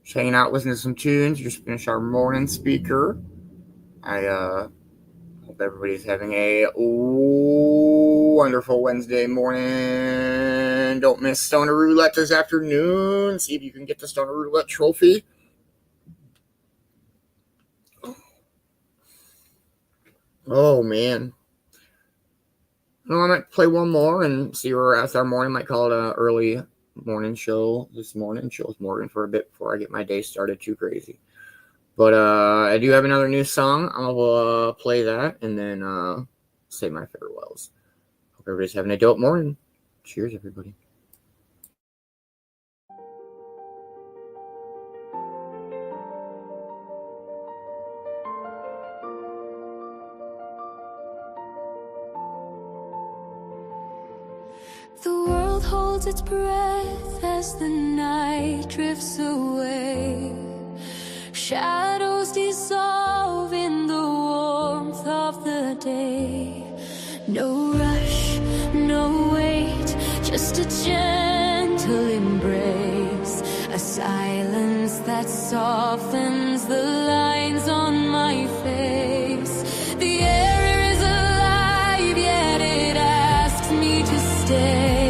Just hanging out, listening to some tunes. Just finished our morning speaker. I hope everybody's having a wonderful Wednesday morning. Don't miss Stoner Roulette this afternoon. See if you can get the Stoner Roulette trophy. Oh, man. No, I might play one more and see where we're at our morning. Might call it an early morning show this morning. Chills Morgan for a bit before I get my day started too crazy. But I do have another new song. I'll play that and then say my farewells. Hope everybody's having a dope morning. Cheers, everybody. The world holds its breath as the night drifts away. Shadows dissolve in the warmth of the day. No rush, no wait, just a gentle embrace. A silence that softens the lines on my face. The air is alive, yet it asks me to stay.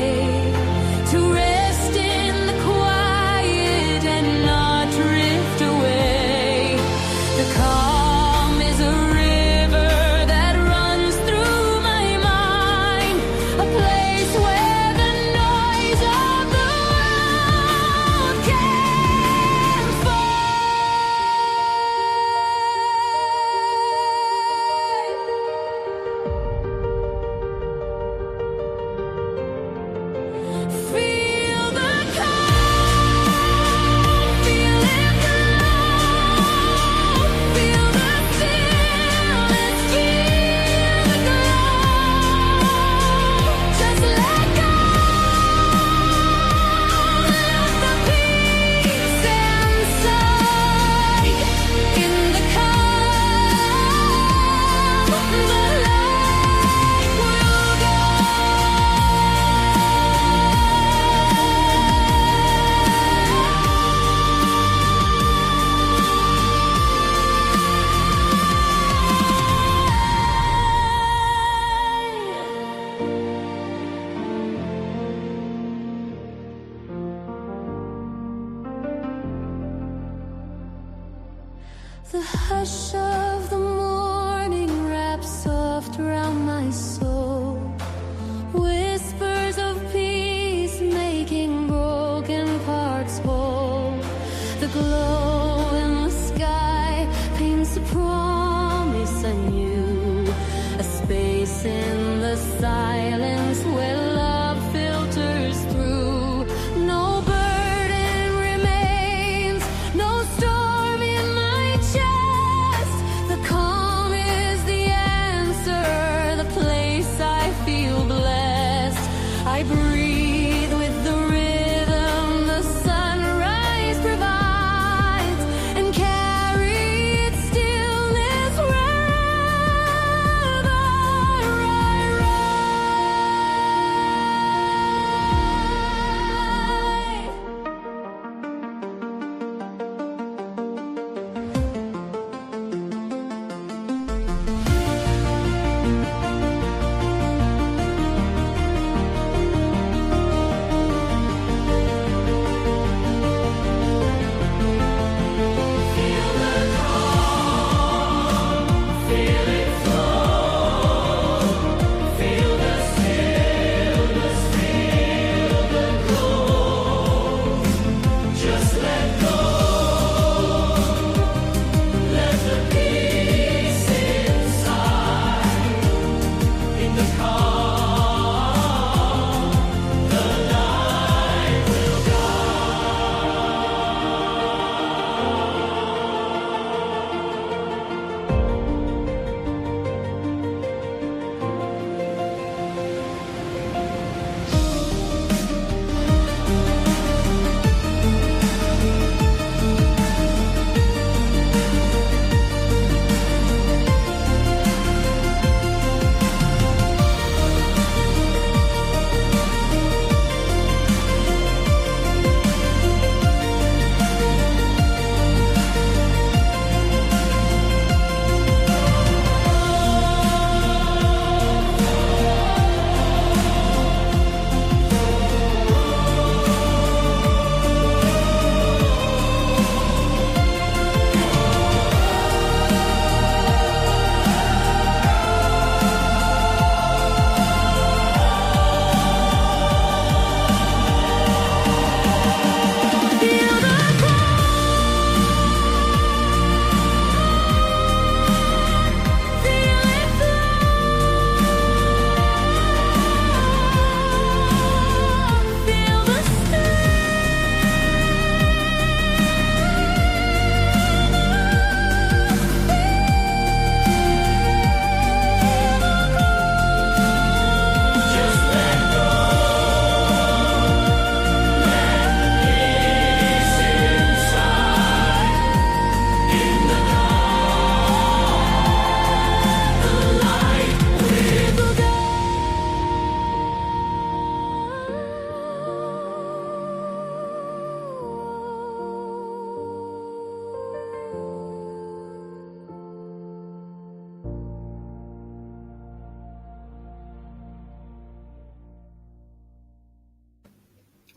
The hush of the morning wraps soft around my soul. Whispers of peace making broken parts whole. The glow in the sky paints a promise anew. A space in the silence where love filters through. No burden remains, no storm in my chest.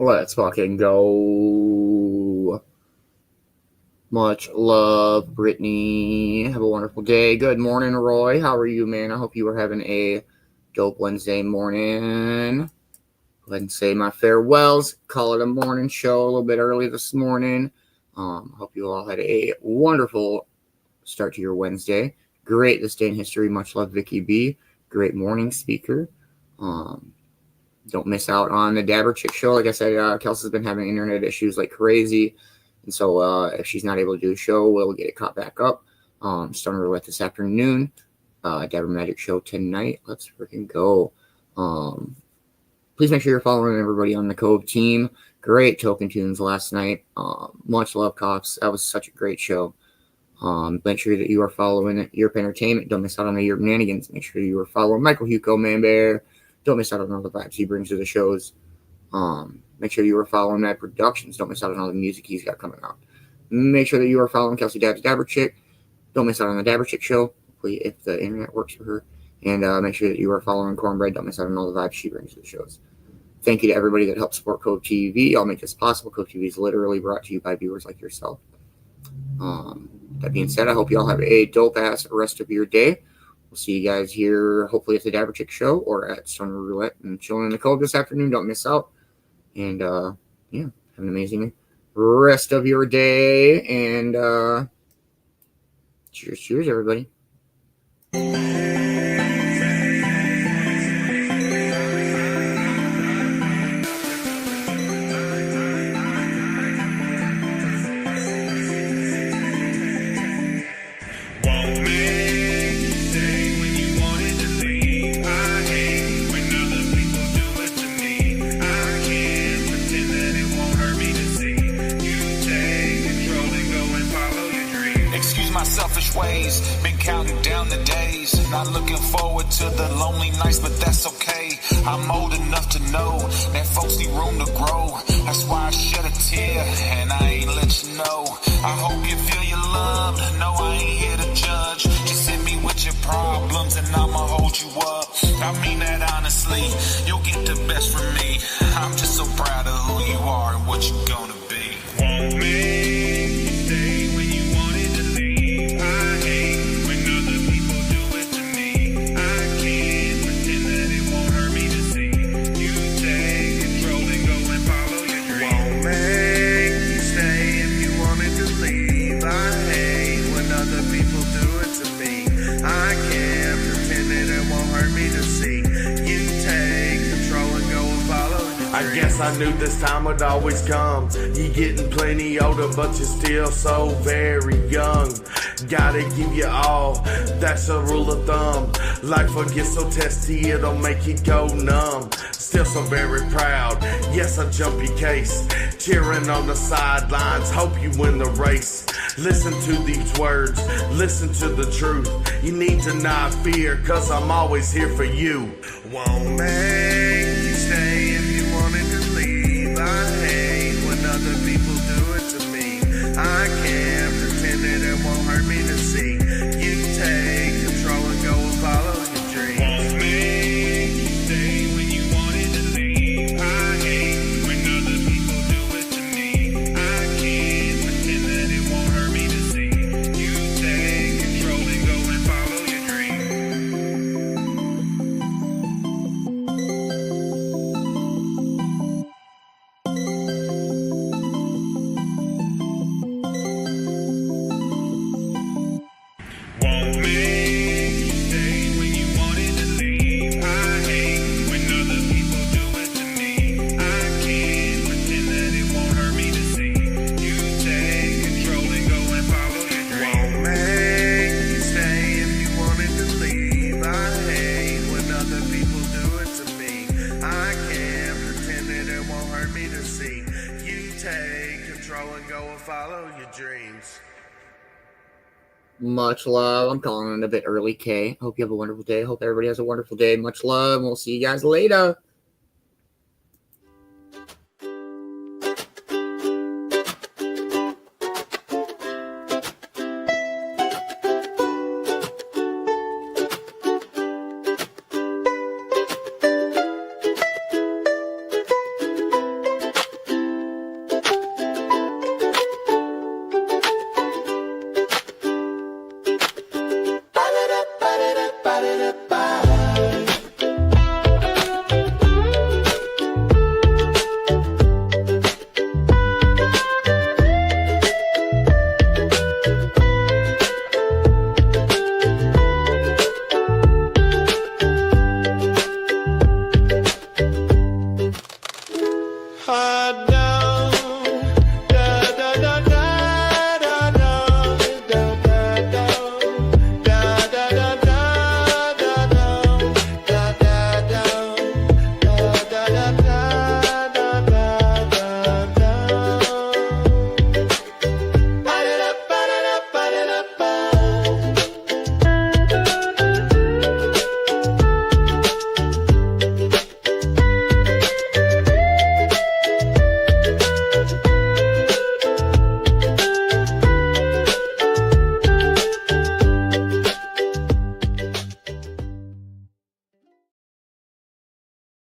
Let's fucking go. Much love, Brittany. Have a wonderful day. Good morning, Roy. How are you, man? I hope you are having a dope Wednesday morning. Go ahead and say my farewells. Call it a morning show a little bit early this morning. Hope you all had a wonderful start to your Wednesday. Great this day in history. Much love, Vicki B. Great morning speaker. Don't miss out on the Dabber Chick show. Like I said, Kelsey's been having internet issues like crazy. And so if she's not able to do a show, we'll get it caught back up. Stoner Roulette this afternoon. Dabber Magic show tonight. Let's freaking go. Please make sure you're following everybody on the Cove team. Great token tunes last night. Much love, Cops. That was such a great show. Make sure that you are following Europe Entertainment. Don't miss out on the Europe Nanigans. Make sure you are following Michael Hugo, Man Bear. Don't miss out on all the vibes he brings to the shows. Make sure you are following Mad Productions. Don't miss out on all the music he's got coming out. Make sure that you are following Kelsey Dabbs Dabber Chick. Don't miss out on the Dabber Chick show, hopefully if the internet works for her. And make sure that you are following Cornbread. Don't miss out on all the vibes she brings to the shows. Thank you to everybody that helps support Cove-TV. I'll make this possible. Cove-TV is literally brought to you by viewers like yourself. That being said, I hope you all have a dope-ass rest of your day. We'll see you guys here, hopefully at the Dabber Chick show or at Stoner Roulette and chilling in the Cove this afternoon. Don't miss out. And, yeah, have an amazing rest of your day. And cheers, everybody. Ways, been counting down the days, not looking forward to the lonely nights, but that's okay. I'm old enough to know that folks need room to grow. That's why I shed a tear and I ain't let you know. I hope you feel your love. No, I ain't here to judge. Just hit me with your problems and I'ma hold you up. I mean that honestly. You'll get the best from me. I'm just so proud of who you are and what you're gonna be. Won't make you stay when you wanted to leave. I hate when other people do it to me. I can't pretend that it won't hurt me to see you take control and go and follow your dream. Won't make you stay if you wanted to leave. I hate when other people do it to me. I can't pretend that it won't hurt me to see you take control and go and follow your dream. I guess I knew this time would always come. You getting plenty older, but you're still so very young. Gotta give you all, that's a rule of thumb. Life will get so testy, it'll make you go numb. Still so very proud, yes, I jump your case. Cheering on the sidelines, hope you win the race. Listen to these words, listen to the truth. You need to not fear, cause I'm always here for you. Won't make you stay if you wanted to leave. I hate when other people do it to me. I can't pretend that it won't hurt me to see you take control and go and follow your dreams. Won't make you stay when you wanted to leave. I hate when other people do it to me. I can't pretend that it won't hurt me to see you take control and go and follow your Won't make you stay when you wanted to leave. I hate when other people do it to me. I can't pretend that it won't hurt me to see you take control and go and follow your dream. Won't make you stay if you wanted to leave. I hate when other people do it to me. I can't pretend that it won't hurt me to see you take control and go and follow your dreams. Much love. I'm calling it a bit early, Kay. Hope you have a wonderful day. Hope everybody has a wonderful day. Much love. We'll see you guys later. hide down.